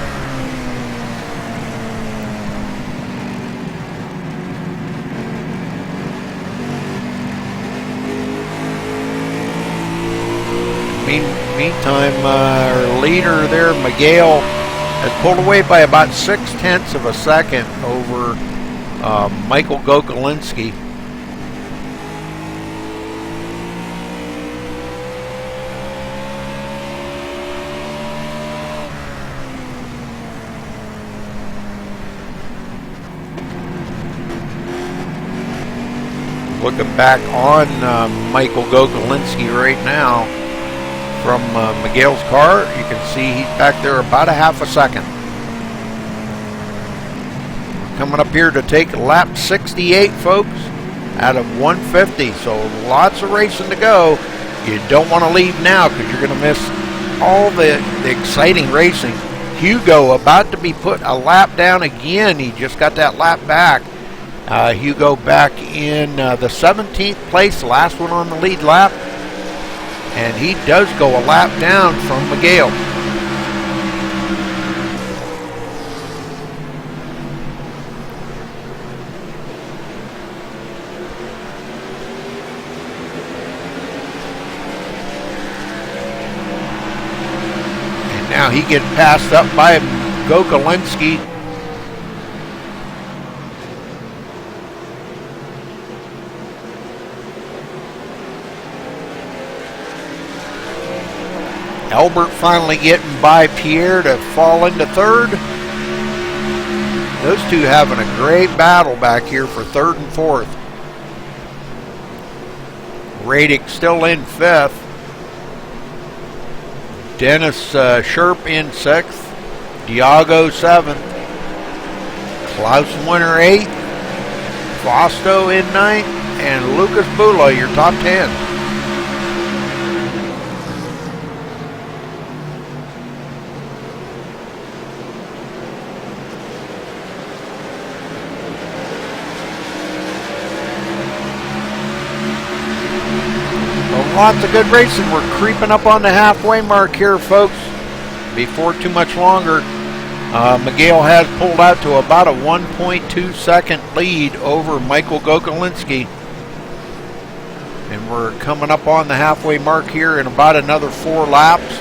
Meantime, our leader there, Miguel, has pulled away by about 0.6 of a second over Michael Gokolinski. Looking back on Michael Gokolinski right now from Miguel's car, you can see he's back there about 0.5 seconds. Coming up here to take lap 68, folks, out of 150. So lots of racing to go. You don't want to leave now because you're going to miss all the exciting racing. Hugo about to be put a lap down again. He just got that lap back. Hugo back in the 17th place, last one on the lead lap. And he does go a lap down from Miguel. And now he gets passed up by Gokolinski. Albert finally getting by Pierre to fall into third. Those two having a great battle back here for third and fourth. Radic still in fifth. Dennis Sherp in sixth. Diago seventh. Klaus Winter eighth. Fausto in ninth. And Lucas Bula, your top 10. Lots of good racing. We're creeping up on the halfway mark here, folks. Before too much longer, Miguel has pulled out to about a 1.2 second lead over Michael Gokolinski. And we're coming up on the halfway mark here in about another 4 laps.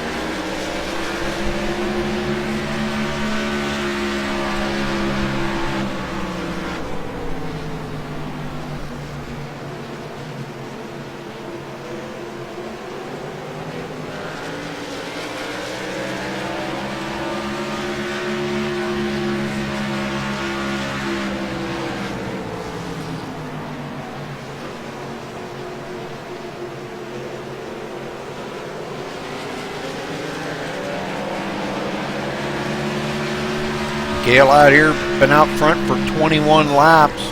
Gale out here, been out front for 21 laps.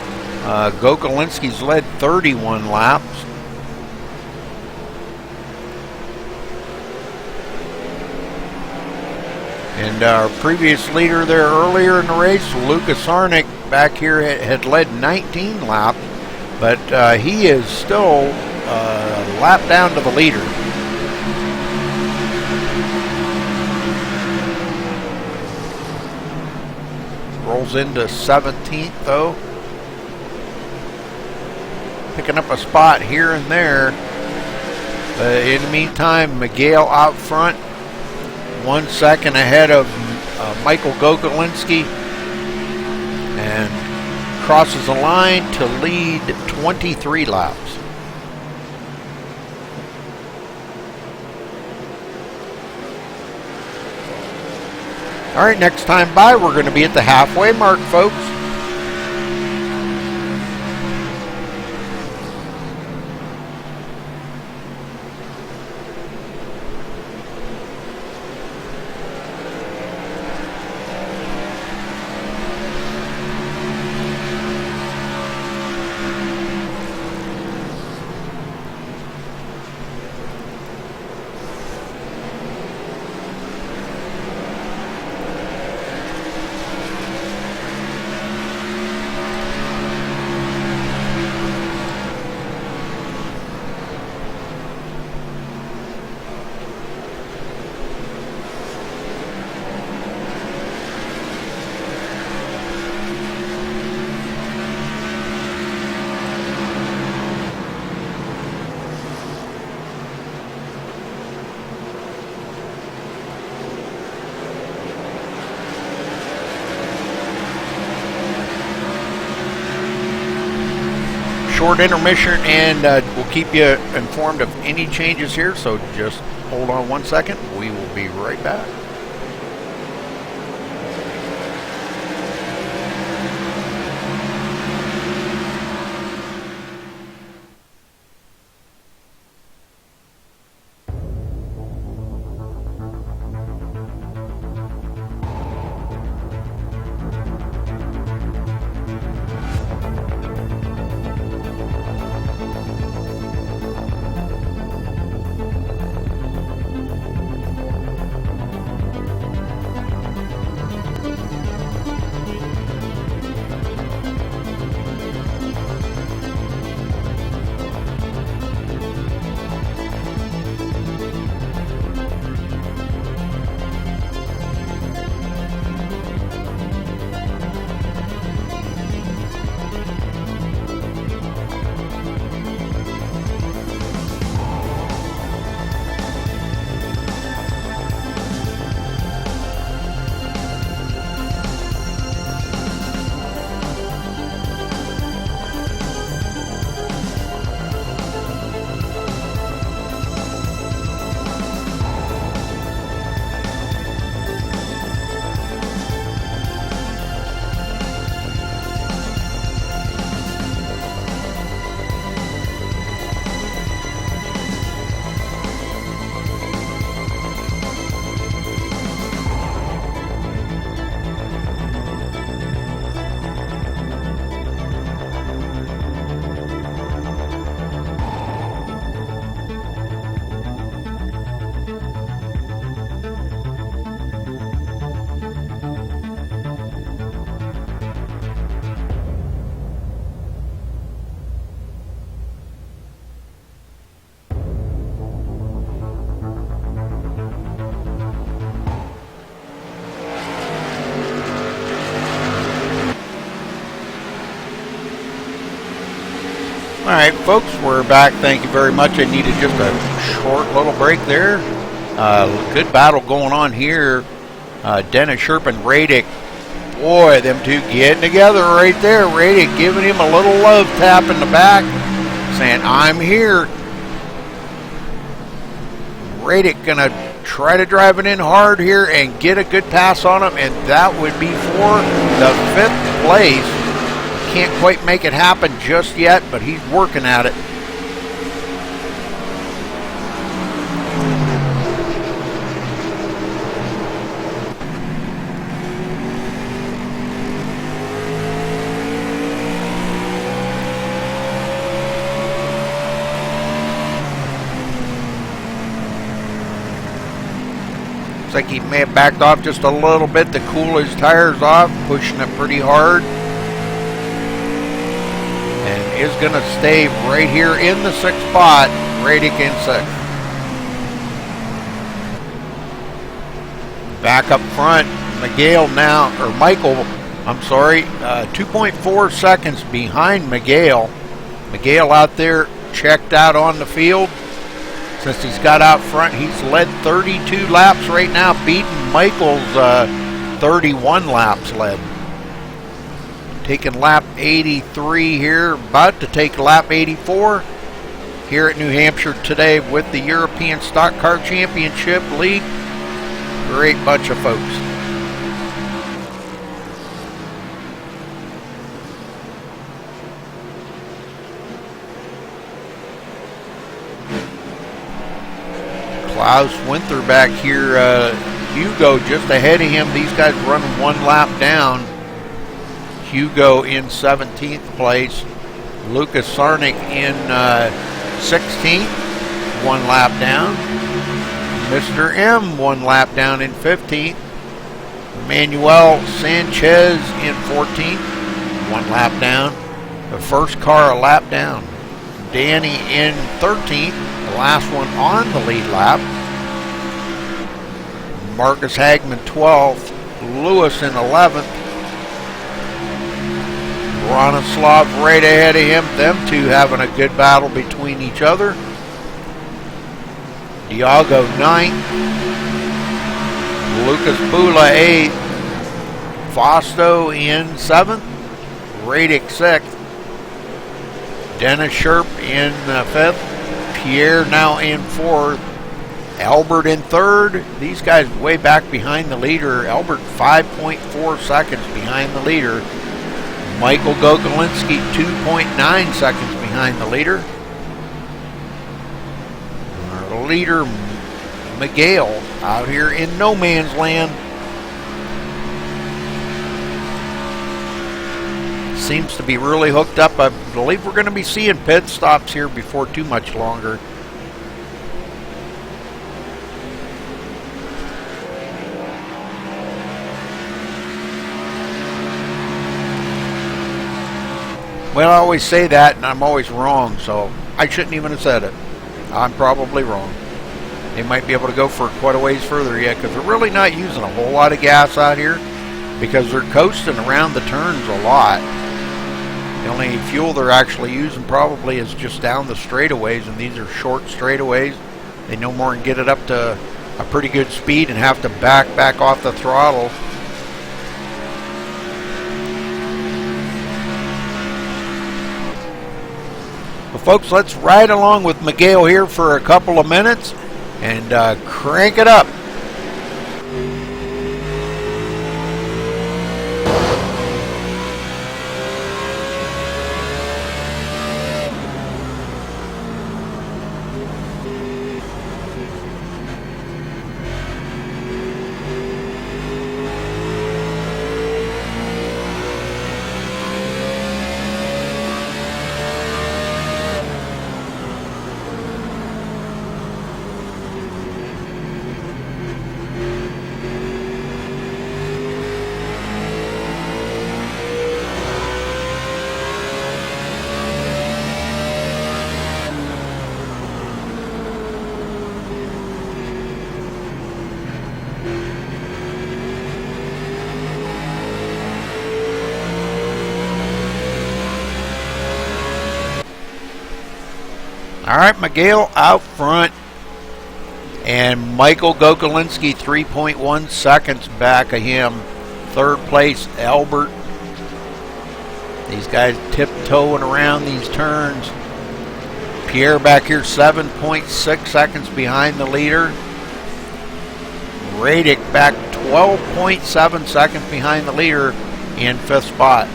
Gokolinski's led 31 laps. And our previous leader there earlier in the race, Lucas Arnick, back here had led 19 laps, but he is still a lap down to the leader. Rolls into 17th though. Picking up a spot here and there. In the meantime, Miguel out front, 1 second ahead of Michael Gokolinski, and crosses the line to lead 23 laps. All right, next time by, we're going to be at the halfway mark, folks. Short intermission, and we'll keep you informed of any changes here, so just hold on 1 second. We will be right back. Alright folks, we're back. Thank you very much. I needed just a short little break there. Good battle going on here. Dennis Sherp and Radic. Boy, them two getting together right there. Radic giving him a little love tap in the back, saying, I'm here. Radic gonna try to drive it in hard here and get a good pass on him, and that would be for the 5th place. Can't quite make it happen just yet, but he's working at it. Looks like he may have backed off just a little bit to cool his tires off, pushing it pretty hard. And is going to stay right here in the 6th spot. Radic in 6th. Back up front, Michael, 2.4 seconds behind Miguel. Miguel out there checked out on the field. Since he's got out front, he's led 32 laps right now, beating Michael's 31 laps led. Taking lap 83 here, about to take lap 84 here at New Hampshire today with the European Stock Car Championship League. Great bunch of folks. Klaus Winther back here, Hugo just ahead of him. These guys running 1 lap down. Hugo in 17th place. Lucas Sarnik in 16th, 1 lap down. Mr. M 1 lap down in 15th. Manuel Sanchez in 14th, 1 lap down. The first car a lap down. Danny in 13th, the last one on the lead lap. Marcus Hagman 12th, Lewis in 11th. Bronislav right ahead of him. Them two having a good battle between each other. Diago 9th. Lucas Bula 8th. Fausto in 7th. Radic 6th. Dennis Sherp in 5th. Pierre now in 4th. Albert in 3rd. These guys way back behind the leader. Albert 5.4 seconds behind the leader. Michael Gogolinski 2.9 seconds behind the leader. Our leader, Miguel, out here in no man's land. Seems to be really hooked up. I believe we're going to be seeing pit stops here before too much longer. Well, I always say that, and I'm always wrong, so I shouldn't even have said it. I'm probably wrong. They might be able to go for quite a ways further yet, because they're really not using a whole lot of gas out here, because they're coasting around the turns a lot. The only fuel they're actually using probably is just down the straightaways, and these are short straightaways. They no more can get it up to a pretty good speed and have to back off the throttle. Well, folks, let's ride along with Miguel here for a couple of minutes and crank it up. All right, Miguel out front. And Michael Gokolinski 3.1 seconds back of him. Third place, Albert. These guys tiptoeing around these turns. Pierre back here 7.6 seconds behind the leader. Radic back 12.7 seconds behind the leader in fifth spot.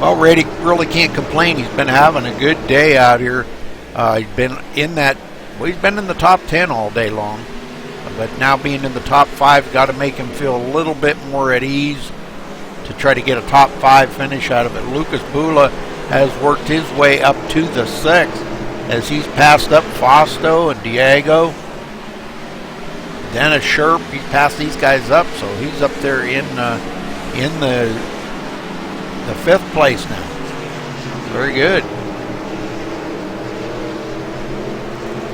Well, Radic really can't complain. He's been having a good day out here. He's been in that. Well, he's been in the top 10 all day long. But now being in the top 5 got to make him feel a little bit more at ease to try to get a top 5 finish out of it. Lucas Bula has worked his way up to the 6th as he's passed up Fausto and Diego. Dennis Sherp, he's passed these guys up, so he's up there in the 5th place now. Very good.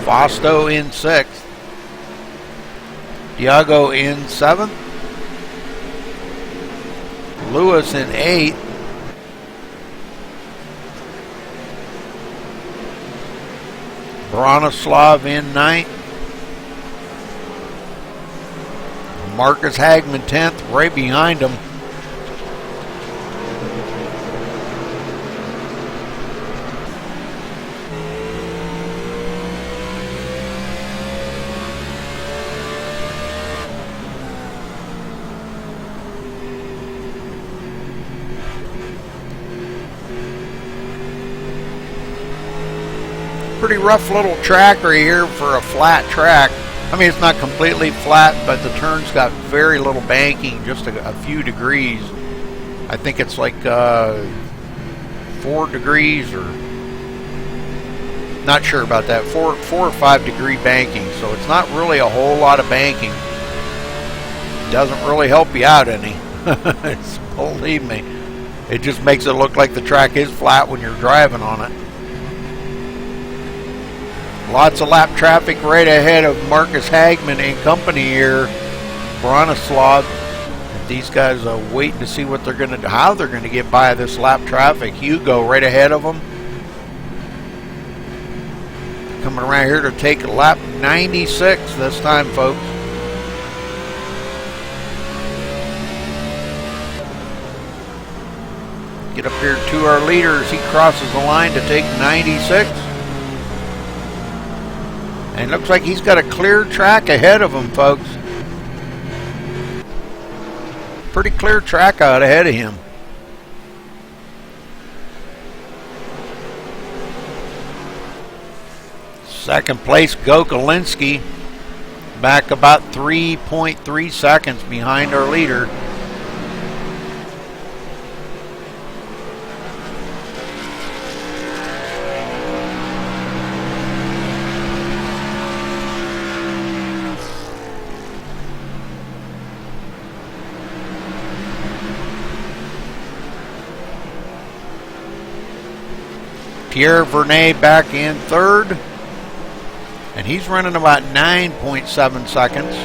Fausto in 6th. Diego in 7th. Lewis in 8th. Bronislav in 9th. Marcus Hagman 10th, right behind him. Pretty rough little track right here for a flat track. I mean, it's not completely flat, but the turn's got very little banking, just a few degrees. I think it's like 4 degrees, or not sure about that, 4 or 5 degree banking. So it's not really a whole lot of banking. Doesn't really help you out any. Believe me, it just makes it look like the track is flat when you're driving on it. Lots of lap traffic right ahead of Marcus Hagman and company here. Bronislav. These guys are waiting to see what they're going to do, how they're going to get by this lap traffic. Hugo right ahead of them. Coming around here to take lap 96 this time, folks. Get up here to our leader as he crosses the line to take 96. And looks like he's got a clear track ahead of him, folks. Pretty clear track out ahead of him. Second place, Gokolinski. Back about 3.3 seconds behind our leader. Pierre Vernet back in 3rd, and he's running about 9.7 seconds.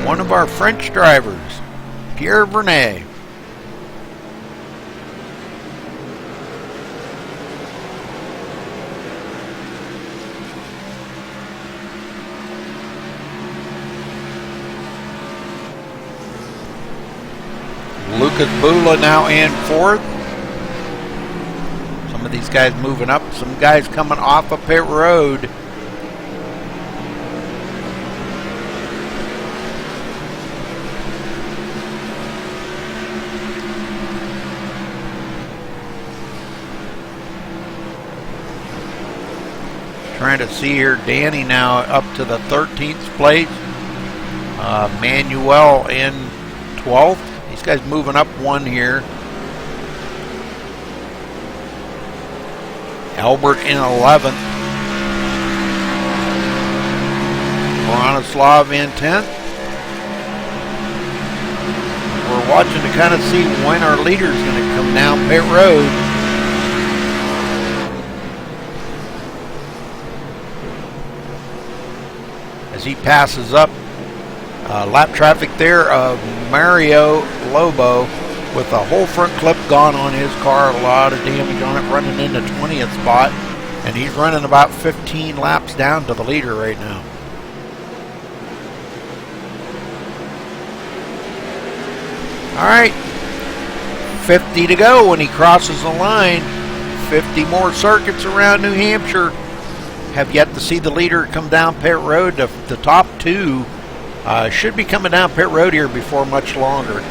One of our French drivers, Pierre Vernet. Lucas Bula now in 4th. Some of these guys moving up. Some guys coming off of pit road. Trying to see here, Danny now up to the 13th place. Manuel in 12th. These guys moving up 1 here. Albert in 11th. Bronislav in 10th. We're watching to kind of see when our leader's going to come down pit road. as he passes up lap traffic there of Mario Lobo with the whole front clip gone on his car, a lot of damage on it, running in the 20th spot, and he's running about 15 laps down to the leader right now. All right, 50 to go when he crosses the line. 50 more circuits around New Hampshire. Have yet to see the leader come down pit road. The top two should be coming down pit road here before much longer.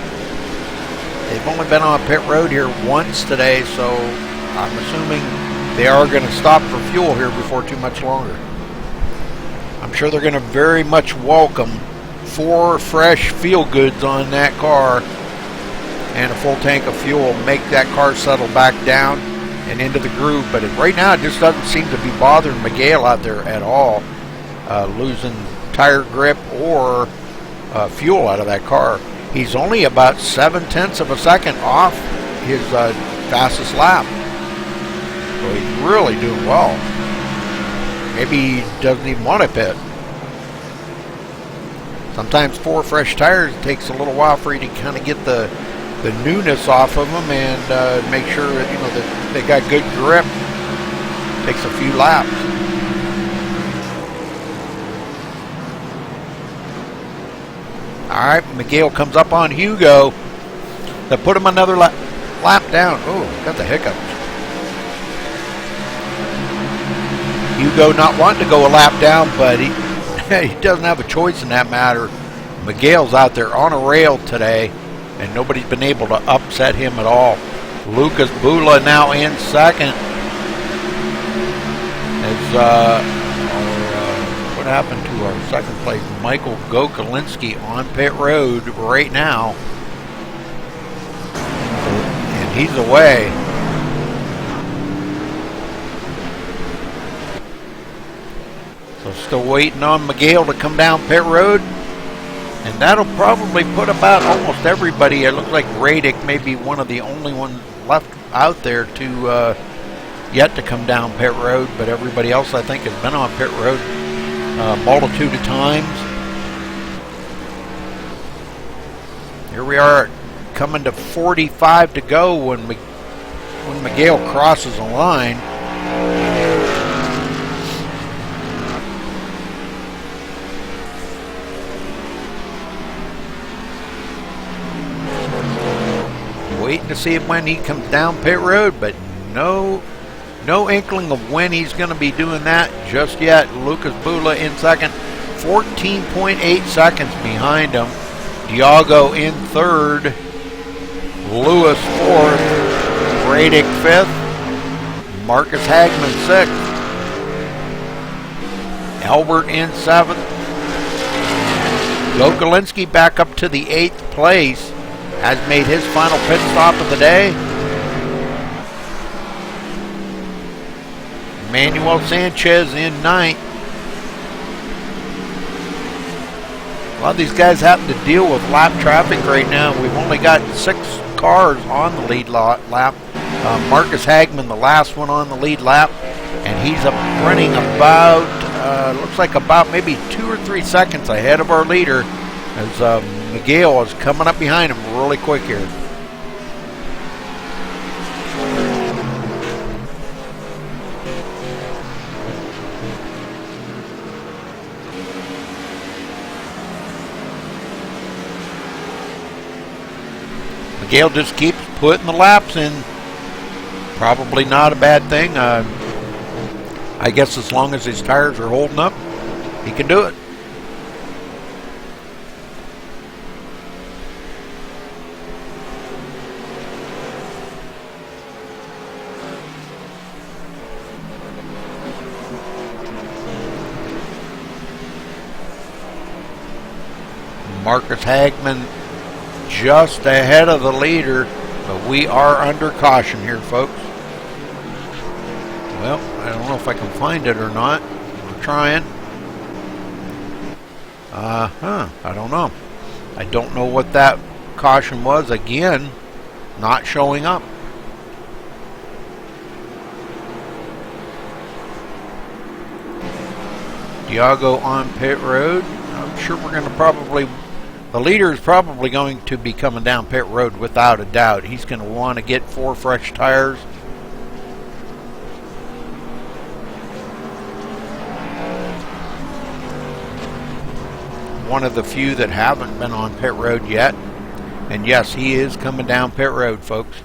They've only been on pit road here once today, so I'm assuming they are going to stop for fuel here before too much longer. I'm sure they're going to very much welcome 4 fresh feel goods on that car and a full tank of fuel, make that car settle back down and into the groove. But right now it just doesn't seem to be bothering Miguel out there at all, losing tire grip or fuel out of that car. He's only about 0.7 of a second off his fastest lap, so he's really doing well. Maybe he doesn't even want to pit. Sometimes 4 fresh tires, it takes a little while for you to kind of get the newness off of them and make sure that, you know, that they got good grip. Takes a few laps. All right, Miguel comes up on Hugo. They put him another lap down. Oh, got the hiccups. Hugo not wanting to go a lap down, but he doesn't have a choice in that matter. Miguel's out there on a rail today, and nobody's been able to upset him at all. Lucas Bula now in second. As what happened to our second place? Michael Gokolinski on pit road right now, and he's away. So still waiting on Miguel to come down pit road. And that'll probably put about almost everybody. It looks like Radic may be one of the only ones left out there to yet to come down pit road, but everybody else I think has been on pit road a multitude of times. Here we are coming to 45 to go when Miguel crosses the line. Waiting to see when he comes down pit road, but no inkling of when he's going to be doing that just yet. Lucas Bula in second, 14.8 seconds behind him. Diago in third, Lewis fourth, Radic fifth, Marcus Hagman sixth, Albert in seventh, Gokolinski back up to the 8th place, has made his final pit stop of the day. Manuel Sanchez in 9th. A lot of these guys happen to deal with lap traffic right now. We've only got 6 cars on the lead lap. Marcus Hagman, the last one on the lead lap, and he's running about, looks like about maybe 2 or 3 seconds ahead of our leader, as Miguel is coming up behind him really quick here. Miguel just keeps putting the laps in. Probably not a bad thing. I guess as long as his tires are holding up, he can do it. Marcus Hagman just ahead of the leader, but we are under caution here, folks. Well, I don't know if I can find it or not. I'm trying. I don't know. I don't know what that caution was. Again, not showing up. Diago on pit road. I'm sure we're going to probably, the leader is probably going to be coming down pit road without a doubt. He's going to want to get 4 fresh tires. One of the few that haven't been on pit road yet. And yes, he is coming down pit road, folks.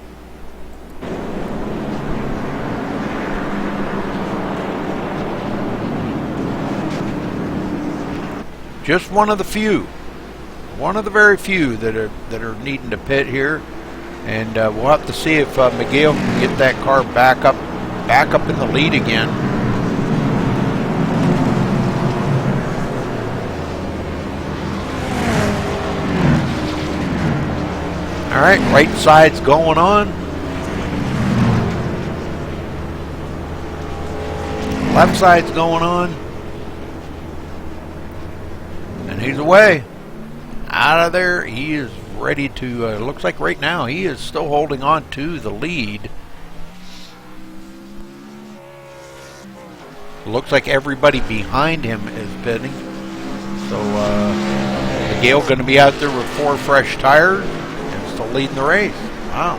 Just one of the few. One of the very few that are needing to pit here. And we'll have to see if Miguel can get that car back up in the lead again. All right, right side's going on. Left side's going on. And he's away. Out of there. He is ready to, looks like right now he is still holding on to the lead. Looks like everybody behind him is pitting. So Miguel going to be out there with 4 fresh tires. Still leading the race. Wow.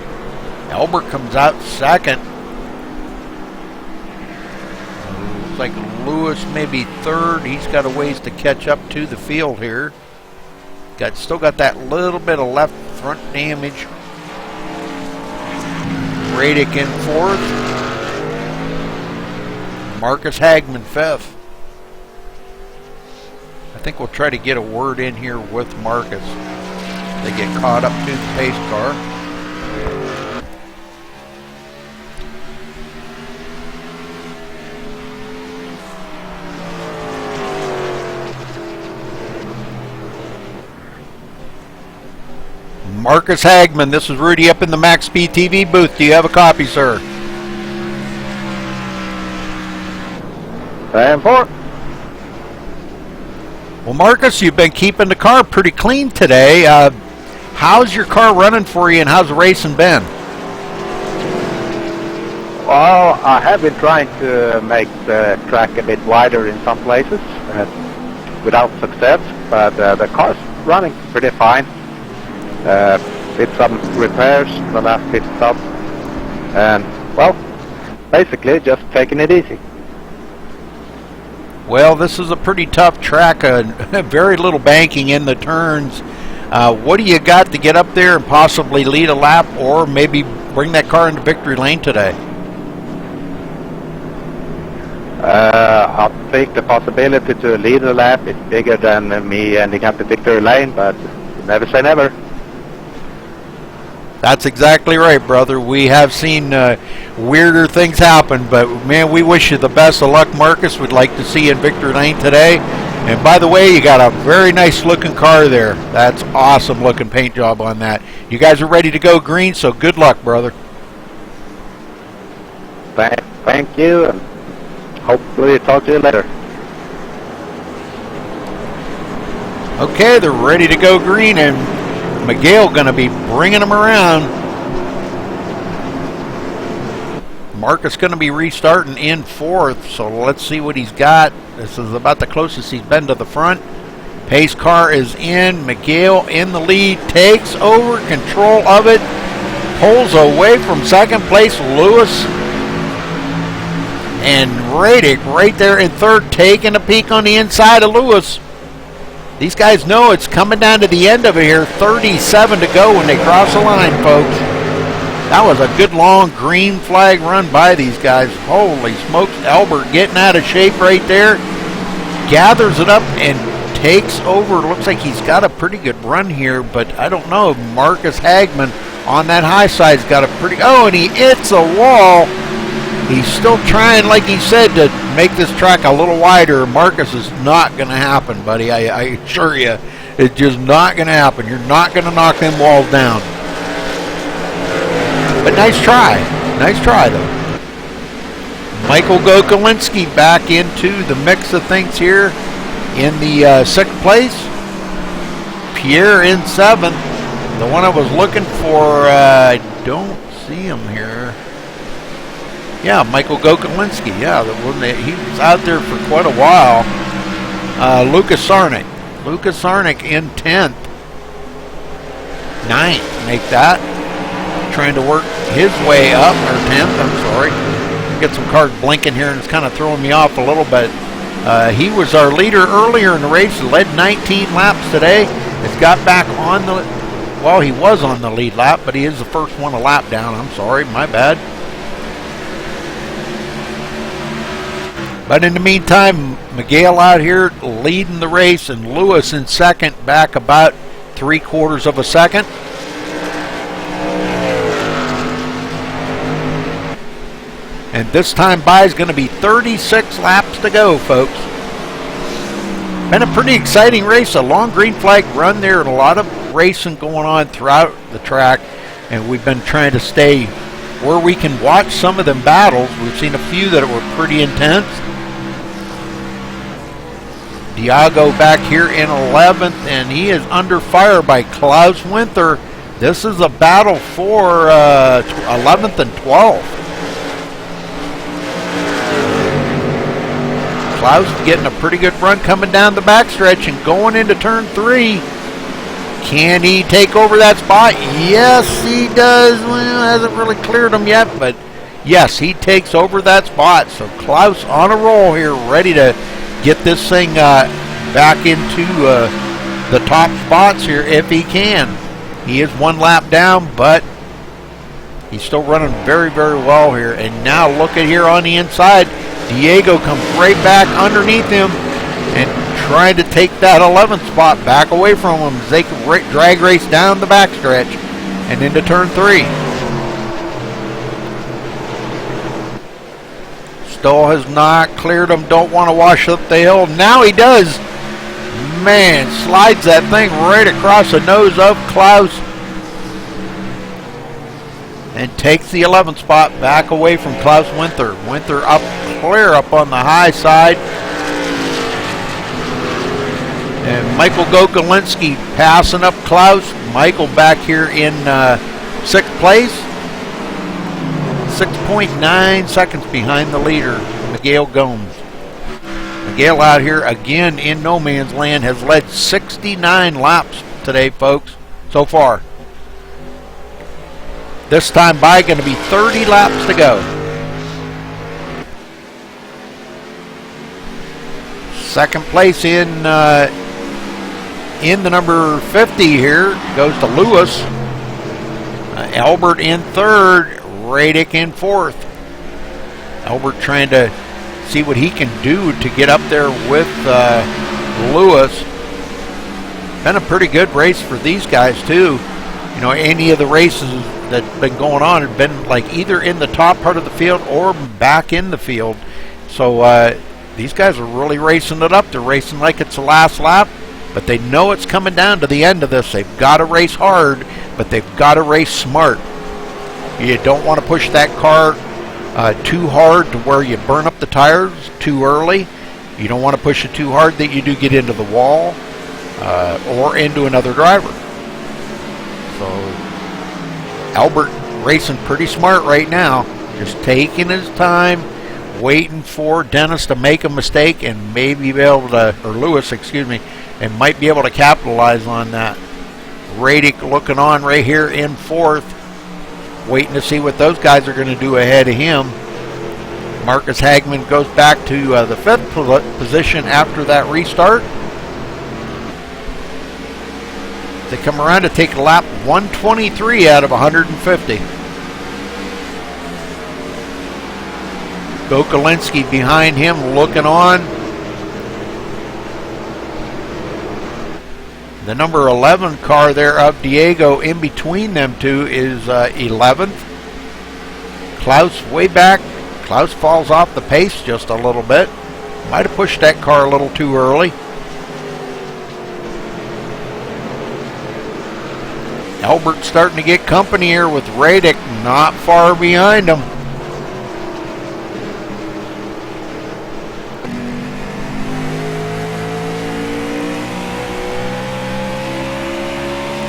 Albert comes out second. Looks like Lewis maybe third. He's got a ways to catch up to the field here. Still got that little bit of left front damage. Radic in fourth. Marcus Hagman fifth. I think we'll try to get a word in here with Marcus. They get caught up to the pace car. Marcus Hagman, this is Rudy up in the MaxSpeedTV booth. Do you have a copy, sir? I am for. Well, Marcus, you've been keeping the car pretty clean today. How's your car running for you, and how's the racing been? Well, I have been trying to make the track a bit wider in some places without success, but the car's running pretty fine. Did some repairs the last pit stop, and, well, basically just taking it easy. Well, this is a pretty tough track, very little banking in the turns. What do you got to get up there and possibly lead a lap, or maybe bring that car into victory lane today? I think the possibility to lead a lap is bigger than me ending up the victory lane, but never say never. That's exactly right, brother. We have seen weirder things happen, but man, we wish you the best of luck, Marcus. We'd like to see you in victory lane today. And by the way, you got a very nice looking car there. That's awesome looking paint job on that. You guys are ready to go green, so good luck, brother. Thank you, and hopefully talk to you later. Okay, they're ready to go green, and Miguel going to be bringing them around. Marcus going to be restarting in fourth, so let's see what he's got. This is about the closest he's been to the front. Pace car is in. Miguel in the lead, takes over control of it, pulls away from second place. Lewis and Radic right there in third, taking a peek on the inside of Lewis. These guys know it's coming down to the end of it here. 37 to go when they cross the line, folks. That was a good long green flag run by these guys. Holy smokes. Albert getting out of shape right there. Gathers it up and takes over. Looks like he's got a pretty good run here, but I don't know. Marcus Hagman on that high side's got a pretty... Oh, and he hits a wall. He's still trying, like he said, to make this track a little wider. Marcus, is not going to happen, buddy. I assure you, it's just not going to happen. You're not going to knock them walls down. But nice try. Nice try, though. Michael Gokolinski back into the mix of things here in the sixth place. Pierre in seventh. The one I was looking for, I don't see him here. Yeah, Michael Gokolinski. Yeah, he was out there for quite a while. Lucas Sarnick. Lucas Sarnick in 10th. 9th, make that. Trying to work his way up, or 10th, I'm sorry. Get some cars blinking here and it's kind of throwing me off a little bit. He was our leader earlier in the race, led 19 laps today. Has got back on the, well, he was on the lead lap, but he is the first one a lap down. I'm sorry, my bad. But in the meantime, Miguel out here leading the race and Lewis in second, back about 3/4 of a second. And this time by is going to be 36 laps to go, folks. Been a pretty exciting race, a long green flag run there, and a lot of racing going on throughout the track. And we've been trying to stay where we can watch some of them battles. We've seen a few that were pretty intense. Diago back here in 11th, and he is under fire by Klaus Winther. This is a battle for 11th and 12th. Klaus getting a pretty good run coming down the backstretch and going into turn 3. Can he take over that spot? Yes, he does. Well, hasn't really cleared him yet, but yes, he takes over that spot. So Klaus on a roll here, ready to get this thing back into the top spots here if he can. He is 1 lap down, but he's still running very, very well here. And now look at here on the inside. Diego comes right back underneath him and trying to take that 11th spot back away from him as they can drag race down the backstretch and into turn 3. Still has not cleared him. Don't want to wash up the hill. Now he does. Man, slides that thing right across the nose of Klaus and takes the 11th spot back away from Klaus Winther. Winther up clear up on the high side. And Michael Gokolinski passing up Klaus. Michael back here in 6th place. 6.9 seconds behind the leader, Miguel Gomes. Miguel out here again in no man's land, has led 69 laps today, folks, so far. This time by going to be 30 laps to go. Second place in the number 50 here goes to Lewis. Albert in 3rd, Radick in 4th. Albert trying to see what he can do to get up there with Lewis. Been a pretty good race for these guys too. You know, any of the races that's been going on have been like either in the top part of the field or back in the field. So these guys are really racing it up. They're racing like it's the last lap, but they know it's coming down to the end of this. They've got to race hard, but they've got to race smart. You don't want to push that car too hard to where you burn up the tires too early. You don't want to push it too hard that you do get into the wall or into another driver. So Albert racing pretty smart right now, just taking his time, waiting for Dennis to make a mistake and maybe be able to, or Lewis, excuse me, and might be able to capitalize on that. Radick looking on right here in 4th, waiting to see what those guys are going to do ahead of him. Marcus Hagman goes back to the 5th position after that restart. They come around to take lap 123 out of 150. Gokolinski behind him looking on. The number 11 car there of Diego in between them two is 11th. Klaus way back. Klaus falls off the pace just a little bit. Might have pushed that car a little too early. Albert starting to get company here with Radick not far behind him.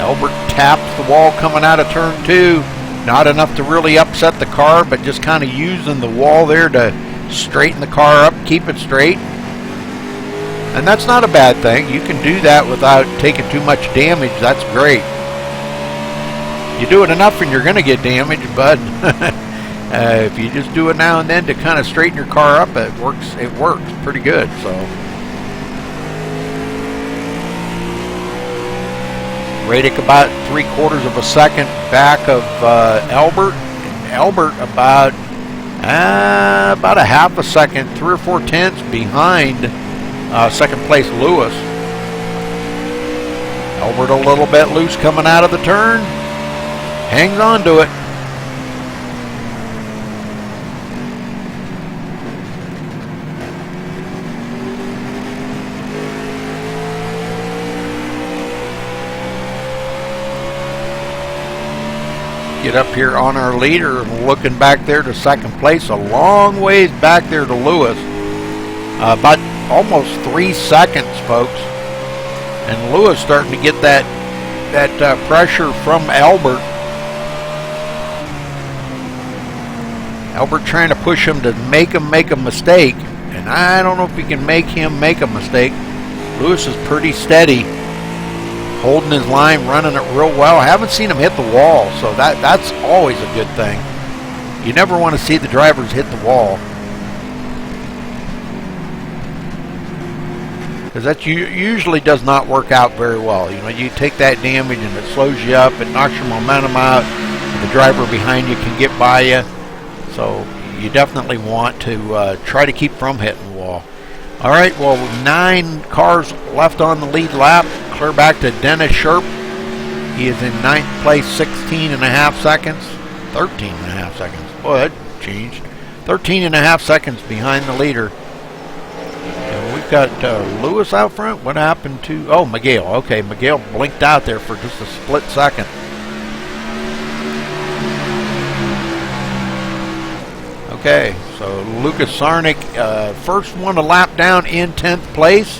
Albert taps the wall coming out of turn 2. Not enough to really upset the car, but just kind of using the wall there to straighten the car up, keep it straight. And that's not a bad thing. You can do that without taking too much damage. That's great. You do it enough and you're going to get damaged, but if you just do it now and then to kind of straighten your car up, it works pretty good. So Radic about 3/4 of a second back of Albert. And Albert about a half a second, 3 or 4 tenths behind second place Lewis. Albert a little bit loose coming out of the turn. Hangs on to it. Get up here on our leader, looking back there to second place, a long ways back there to Lewis. About almost 3 seconds, folks. And Lewis starting to get that pressure from Albert. Albert trying to push him to make him make a mistake, and I don't know if we can make him make a mistake. Lewis is pretty steady, holding his line, running it real well. I haven't seen him hit the wall, so that's always a good thing. You never want to see the drivers hit the wall, because that usually does not work out very well. You know, you take that damage and it slows you up, it knocks your momentum out, the driver behind you can get by you. So you definitely want to try to keep from hitting the wall. All right, well, 9 cars left on the lead lap. Clear back to Dennis Sherp. He is in 9th place, 16.5 seconds. 13.5 seconds. Boy, that changed. 13.5 seconds behind the leader. And we've got Lewis out front. What happened to... Oh, Miguel. Okay, Miguel blinked out there for just a split second. Okay, so Lucas Sarnik, first one to lap down in 10th place.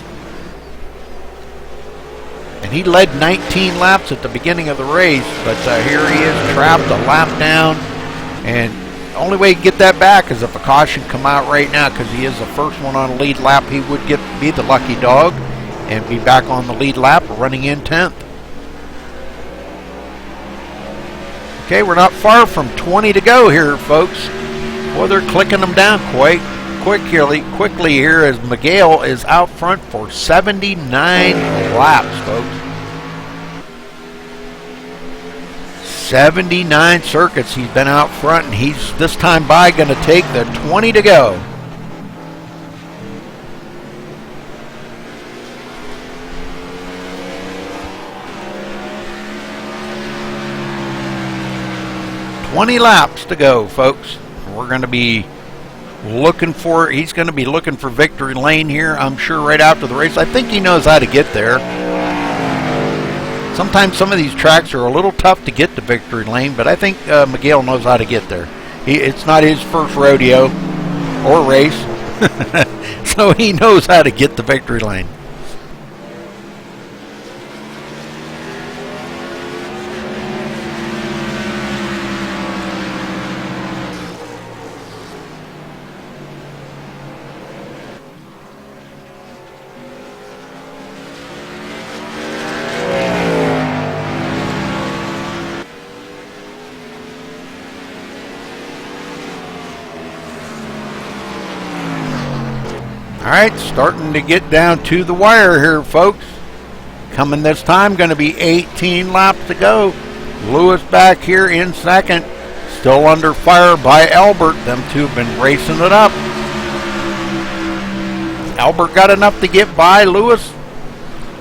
And he led 19 laps at the beginning of the race, but here he is trapped a lap down. And the only way to get that back is if a caution come out right now, because he is the first one on the lead lap. He would be the lucky dog and be back on the lead lap running in 10th. Okay, we're not far from 20 to go here, folks. Well, they're clicking them down quite quickly here as Miguel is out front for 79 laps, folks. 79 circuits he's been out front, and he's this time by going to take the 20 to go. "20 laps to go, folks. We're going to be he's going to be looking for victory lane here, I'm sure, right after the race. I think he knows how to get there. Sometimes some of these tracks are a little tough to get to victory lane, but I think Miguel knows how to get there. It's not his first rodeo or race, so he knows how to get the victory lane. All right, starting to get down to the wire here, folks. Coming this time, going to be 18 laps to go. Lewis back here in second. Still under fire by Albert. Them two have been racing it up. Albert got enough to get by Lewis.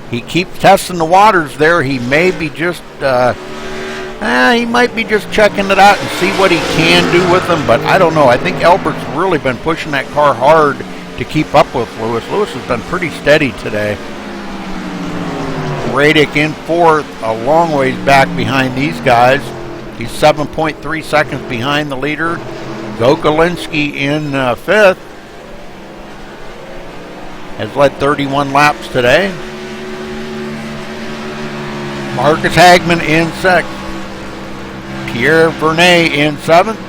He keeps testing the waters there. He may be just, he might be just checking it out and see what he can do with them, but I don't know. I think Albert's really been pushing that car hard to keep up with Lewis. Lewis has been pretty steady today. Radic in fourth, a long ways back behind these guys. He's 7.3 seconds behind the leader. Gokolinski in fifth. Has led 31 laps today. Marcus Hagman in sixth. Pierre Vernet in seventh.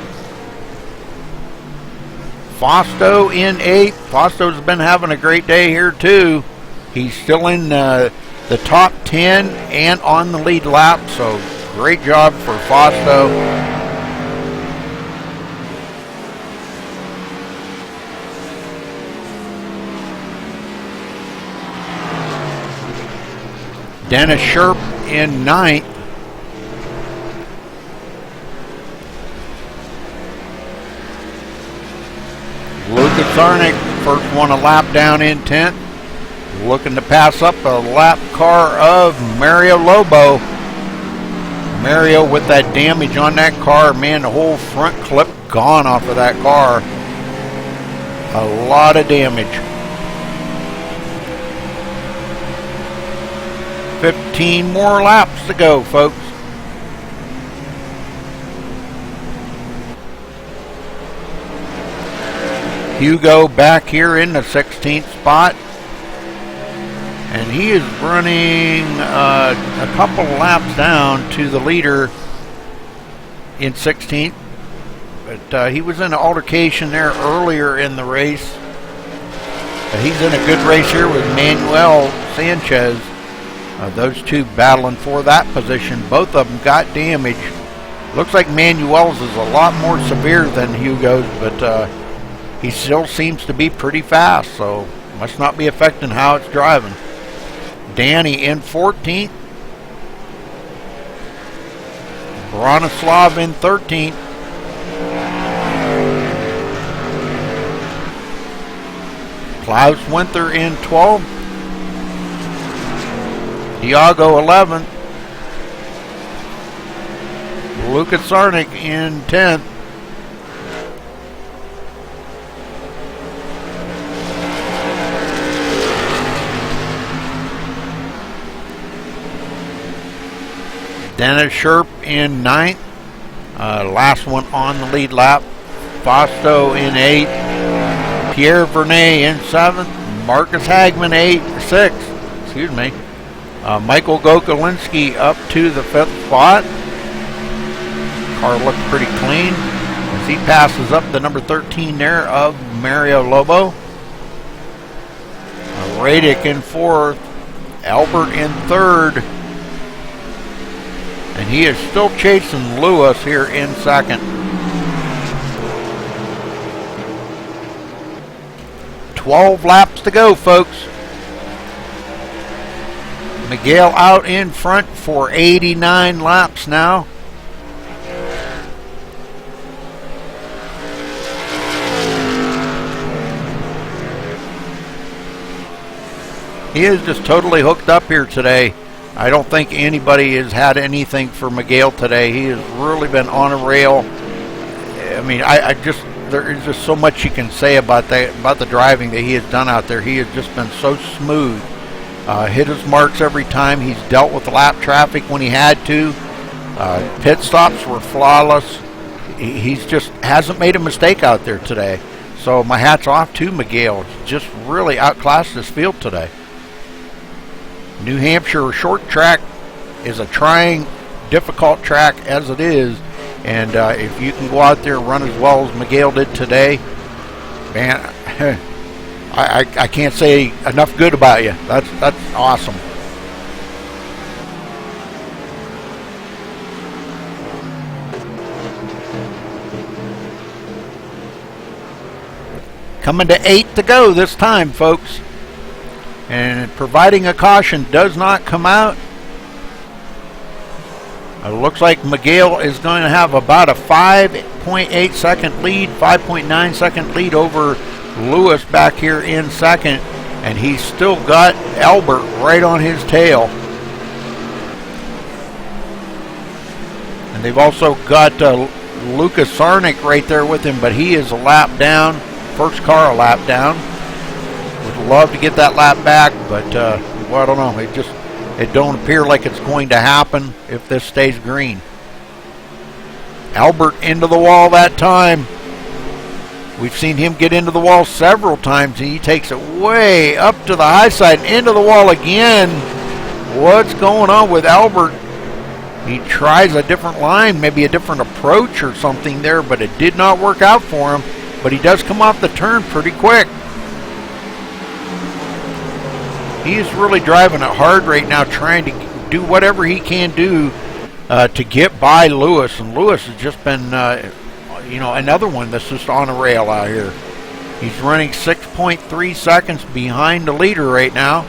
Fausto in eighth. Fausto's been having a great day here too. He's still in the top 10 and on the lead lap, so great job for Fausto. Dennis Sherp in 9th. Lucas Zarnick, first one a lap down in 10th. Looking to pass up a lap car of Mario Lobo. Mario with that damage on that car, man, the whole front clip gone off of that car. A lot of damage. 15 more laps to go, folks. Hugo back here in the 16th spot. And he is running a couple laps down to the leader in 16th. But he was in an altercation there earlier in the race. But he's in a good race here with Manuel Sanchez. Those two battling for that position. Both of them got damage. Looks like Manuel's is a lot more severe than Hugo's, but he still seems to be pretty fast, so must not be affecting how it's driving. Danny in 14th. Bronislav in 13th. Klaus Winther in 12th. Diago 11th. Lucas Zarnick in 10th. Dennis Sherp in 9th. Last one on the lead lap. Fausto in 8th. Pierre Vernet in 7th. Marcus Hagman 6th. Excuse me. Michael Gokolinski up to the 5th spot. Car looks pretty clean as he passes up the number 13 there of Mario Lobo. Radic in 4th. Albert in 3rd. And he is still chasing Lewis here in 2nd. 12 laps to go, folks. Miguel out in front for 89 laps now. He is just totally hooked up here today. I don't think anybody has had anything for Miguel today. He has really been on a rail. I mean, there is just so much you can say about the driving that he has done out there. He has just been so smooth. Hit his marks every time. He's dealt with lap traffic when he had to. Pit stops were flawless. He's just hasn't made a mistake out there today. So my hat's off to Miguel. Just really outclassed his field today. New Hampshire short track is a trying, difficult track as it is, and if you can go out there and run as well as Miguel did today, man, I can't say enough good about you. That's awesome. Coming to 8 to go this time, folks. And providing a caution does not come out. It looks like Miguel is going to have about a 5.8 second lead, 5.9 second lead over Lewis back here in 2nd. And he's still got Albert right on his tail. And they've also got Lucas Zarnick right there with him, but he is a lap down, first car a lap down. Would love to get that lap back, but well, I don't know. It don't appear like it's going to happen if this stays green. Albert into the wall that time. We've seen him get into the wall several times, and he takes it way up to the high side and into the wall again. What's going on with Albert? He tries a different line, maybe a different approach or something there, but it did not work out for him. But he does come off the turn pretty quick. He is really driving it hard right now, trying to do whatever he can do to get by Lewis. And Lewis has just been, you know, another one that's just on a rail out here. He's running 6.3 seconds behind the leader right now.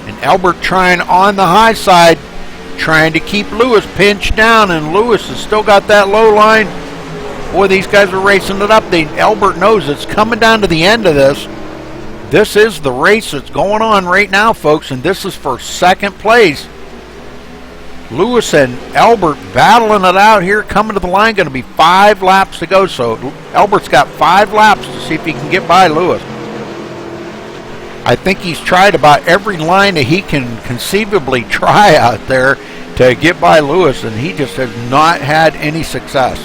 And Albert trying on the high side, trying to keep Lewis pinched down, and Lewis has still got that low line. Boy, these guys are racing it up. Albert knows it's coming down to the end of this. This is the race that's going on right now, folks, and this is for second place. Lewis and Albert battling it out here, coming to the line. Going to be 5 laps to go, so Albert's got 5 laps to see if he can get by Lewis. I think he's tried about every line that he can conceivably try out there to get by Lewis, and he just has not had any success.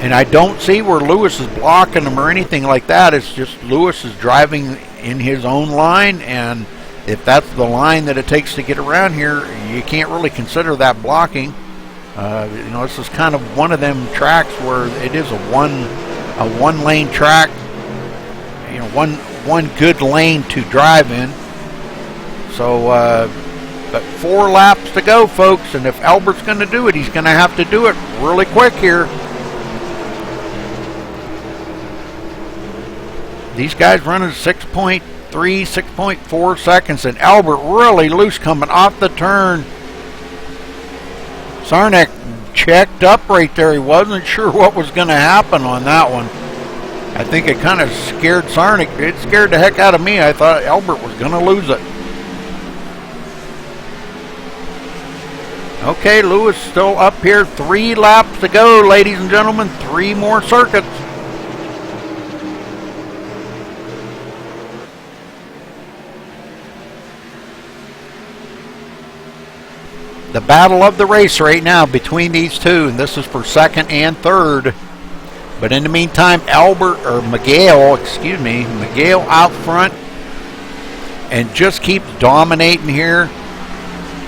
And I don't see where Lewis is blocking him or anything like that. It's just Lewis is driving in his own line, and if that's the line that it takes to get around here, you can't really consider that blocking. You know, this is kind of one of them tracks where it is a one lane track. You know, one good lane to drive in. So, but 4 laps to go, folks, and if Albert's going to do it, he's going to have to do it really quick here. These guys running 6.3, 6.4 seconds, and Albert really loose coming off the turn. Sarnak checked up right there. He wasn't sure what was going to happen on that one. I think it kind of scared Sarnak. It scared the heck out of me. I thought Albert was going to lose it. Okay, Lewis still up here. 3 laps to go, ladies and gentlemen. 3 more circuits. The battle of the race right now between these two, and this is for second and third. But in the meantime, Miguel out front and just keeps dominating here.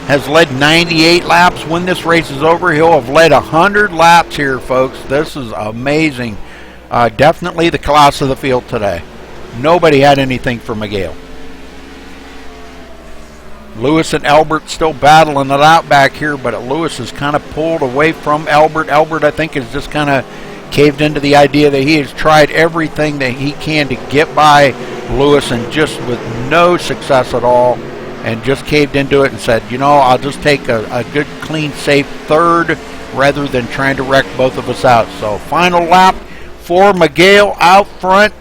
Has led 98 laps. When this race is over, he'll have led 100 laps here, folks. This is amazing. Definitely the class of the field today. Nobody had anything for Miguel. Lewis and Albert still battling it out back here, but Lewis is kind of pulled away from Albert. Albert, I think, has just kind of caved into the idea that he has tried everything that he can to get by Lewis, and just with no success at all, and just caved into it and said, you know, I'll just take a good, clean, safe third rather than trying to wreck both of us out. So final lap for Miguel out front.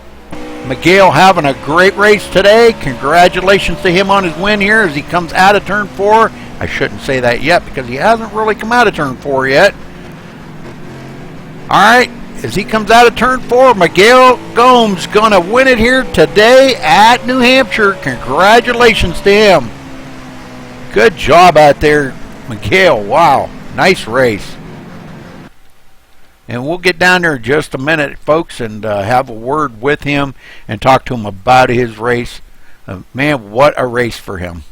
Miguel having a great race today. Congratulations to him on his win here as he comes out of turn 4. I shouldn't say that yet because he hasn't really come out of turn 4 yet. Alright, as he comes out of turn 4, Miguel Gomes going to win it here today at New Hampshire. Congratulations to him. Good job out there, Miguel. Wow, nice race. And we'll get down there in just a minute, folks, and have a word with him and talk to him about his race. Man, what a race for him.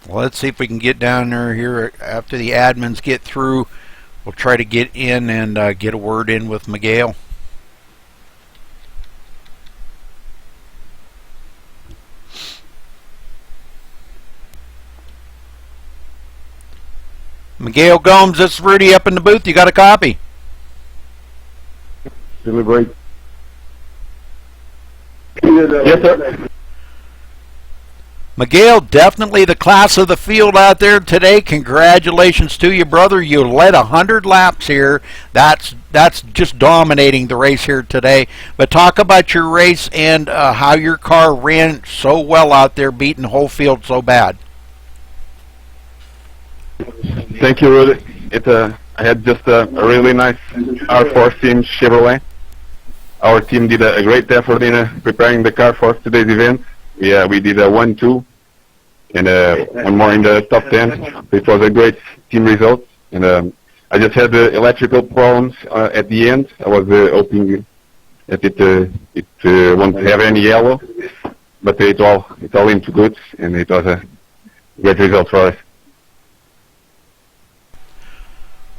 Well, let's see if we can get down there here after the admins get through. We'll try to get in and get a word in with Miguel. Miguel Gomes, this is Rudy up in the booth. You got a copy? Deliberate. Yes, sir. Miguel, definitely the class of the field out there today. Congratulations to you, brother. You led 100 laps here. That's just dominating the race here today. But talk about your race and how your car ran so well out there, beating the whole field so bad. Thank you, Rudy. I had just a really nice R14 Chevrolet. our team did a great effort in preparing the car for today's event. We did a 1-2 and one more in the top 10. It was a great team result. And I just had the electrical problems at the end. I was hoping that it won't have any yellow, but it all into good, and it was a great result for us.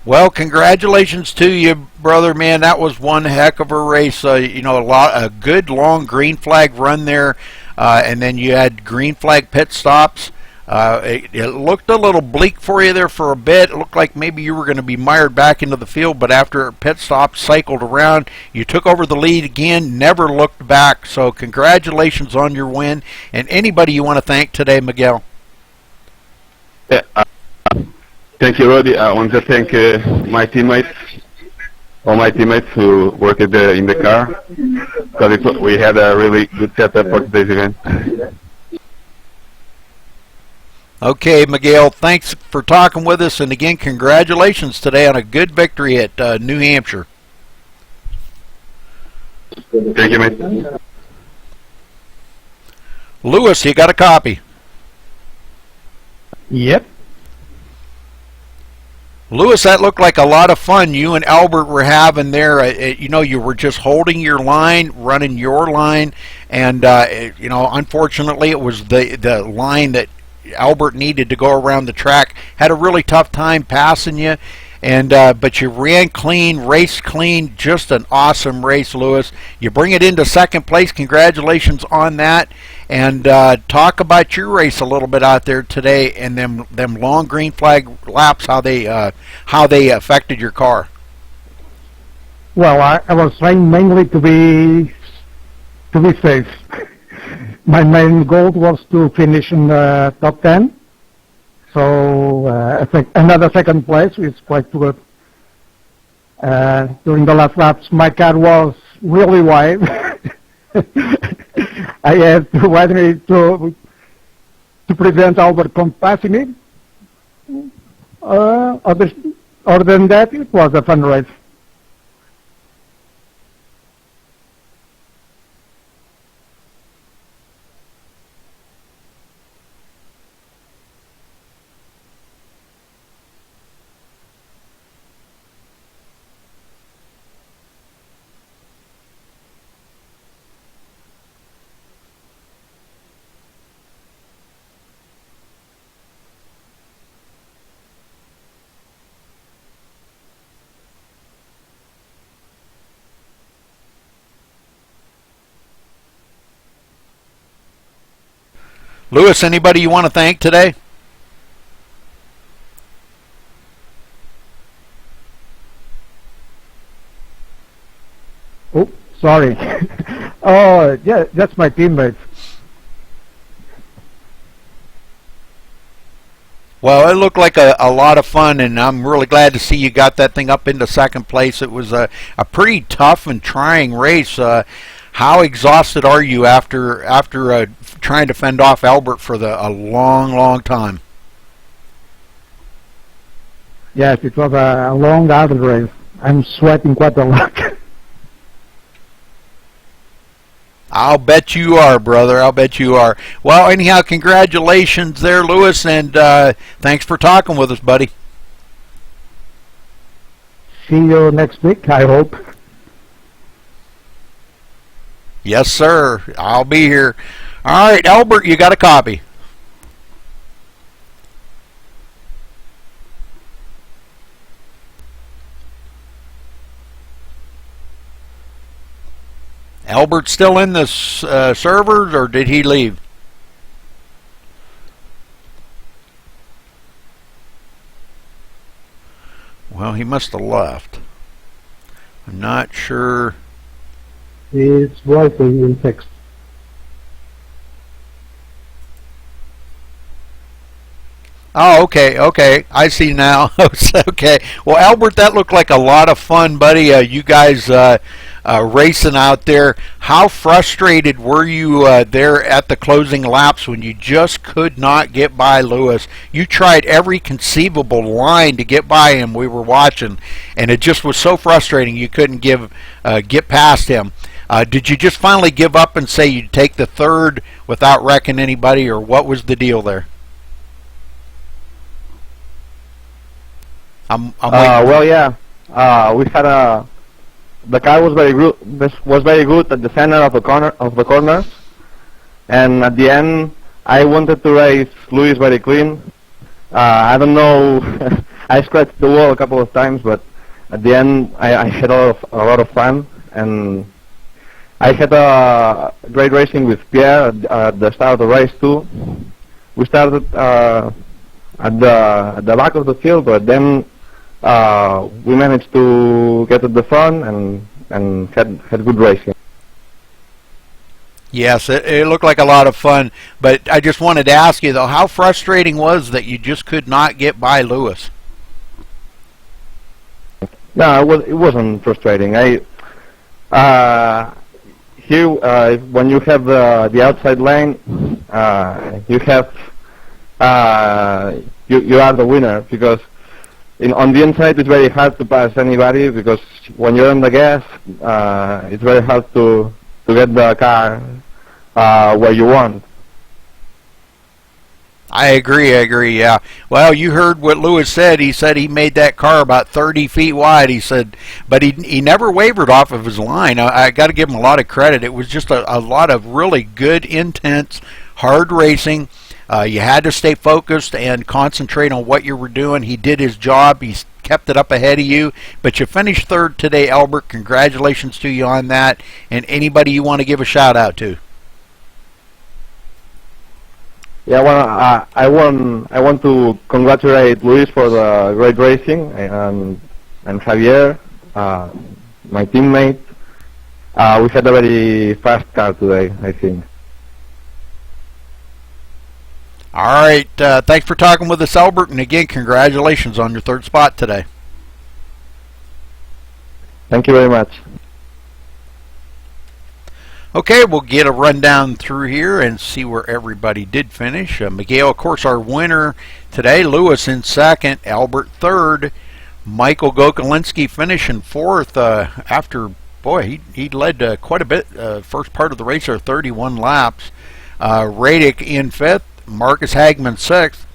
Well, congratulations to you, brother, man. That was one heck of a race. You know, a good long green flag run there, and then you had green flag pit stops. It looked a little bleak for you there for a bit. It looked like maybe you were going to be mired back into the field, but after pit stop cycled around, you took over the lead again, never looked back. So congratulations on your win. And anybody you want to thank today, Miguel? Yeah, thank you, Roddy. I want to thank my teammates, all my teammates who worked in the car, because we had a really good setup for today's event. Okay, Miguel, thanks for talking with us, and again, congratulations today on a good victory at New Hampshire. Thank you, man. Lewis, you got a copy? Yep. Lewis, that looked like a lot of fun you and Albert were having there. You know, you were just holding your line, running your line, and, you know, unfortunately it was the line that Albert needed to go around the track. Had a really tough time passing you, and but you ran clean, raced clean. Just an awesome race, Lewis. You bring it into second place. Congratulations on that. And talk about your race a little bit out there today, and them long green flag laps. How they affected your car. Well, I was trying mainly to be safe. My main goal was to finish in the top 10. So I think another second place is quite good. During the last laps, my car was really wide. I had to widen it to prevent Albert from passing it. Other than that, it was a fun race. Lewis, anybody you want to thank today? Oh, sorry. Oh, yeah, that's my teammates. Well, it looked like a lot of fun, and I'm really glad to see you got that thing up into second place. It was a pretty tough and trying race. How exhausted are you after trying to fend off Albert for a long time? Yes, it was a long, hard race. I'm sweating quite a lot. I'll bet you are, brother. I'll bet you are. Well, anyhow, congratulations there, Lewis, and thanks for talking with us, buddy. See you next week, I hope. Yes, sir. I'll be here. All right, Albert, you got a copy. Albert still in the servers, or did he leave? Well, he must have left. I'm not sure. It's writing in text. Oh, okay. I see now. Okay. Well, Albert, that looked like a lot of fun, buddy. You guys racing out there. How frustrated were you there at the closing laps when you just could not get by Lewis? You tried every conceivable line to get by him. We were watching, and it just was so frustrating you couldn't get past him. Did you just finally give up and say you'd take the third without wrecking anybody, or what was the deal there? I'm waiting. Well, yeah. We had the car was very good. This was very good at the center of the corners, and at the end, I wanted to race Luis very clean. I don't know. I scratched the wall a couple of times, but at the end, I had a lot of fun, and I had a great racing with Pierre at the start of the race too. We started at the back of the field, but then we managed to get at the front and had good racing. Yes, it looked like a lot of fun, but I just wanted to ask you though, how frustrating was that you just could not get by Lewis? No, it wasn't frustrating. Here when you have the outside lane, you have you are the winner, because on the inside it's very hard to pass anybody, because when you're on the gas, it's very hard to get the car where you want. I agree, yeah. Well, you heard what Lewis said. He said he made that car about 30 feet wide. He said, but he never wavered off of his line. I got to give him a lot of credit. It was just a lot of really good, intense, hard racing. You had to stay focused and concentrate on what you were doing. He did his job. He kept it up ahead of you. But you finished third today, Albert. Congratulations to you on that. And anybody you want to give a shout out to? Yeah, well, I want to congratulate Luis for the great racing, and Javier, my teammate. We had a very fast car today, I think. All right. Thanks for talking with us, Albert. And again, congratulations on your third spot today. Thank you very much. Okay, we'll get a rundown through here and see where everybody did finish. Miguel, of course, our winner today. Lewis in second, Albert third, Michael Gokolinski finishing fourth after, boy, he led quite a bit first part of the race, 31 laps. Radic in fifth, Marcus Hagman sixth,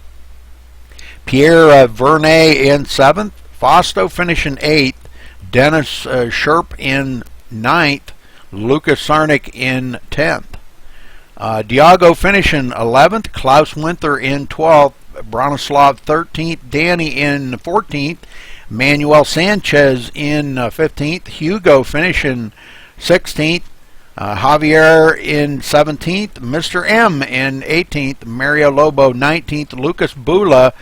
Pierre Vernet in seventh, Fausto finishing eighth, Dennis Sherp in ninth, Lucas Sarnik in 10th. Diago finishing 11th, Klaus Winther in 12th, Bronislav 13th, Danny in 14th, Manuel Sanchez in 15th, Hugo finishing 16th, Javier in 17th, Mr. M in 18th, Mario Lobo 19th, Lucas Bula.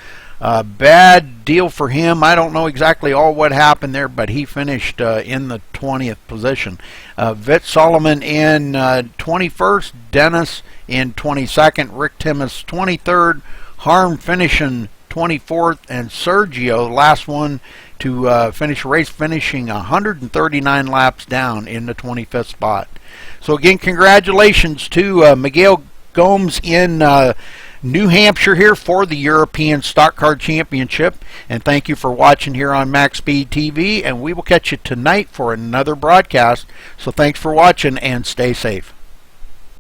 Bad deal for him. I don't know exactly all what happened there, but he finished in the 20th position. Vit Solomon in 21st, Dennis in 22nd, Rick Timmis 23rd, Harm finishing 24th, and Sergio, last one to finish a race, finishing 139 laps down in the 25th spot. So again, congratulations to Miguel Gomes in New Hampshire here for the European Stock Car Championship, and thank you for watching here on MaxSpeedTV, and we will catch you tonight for another broadcast. So thanks for watching and stay safe.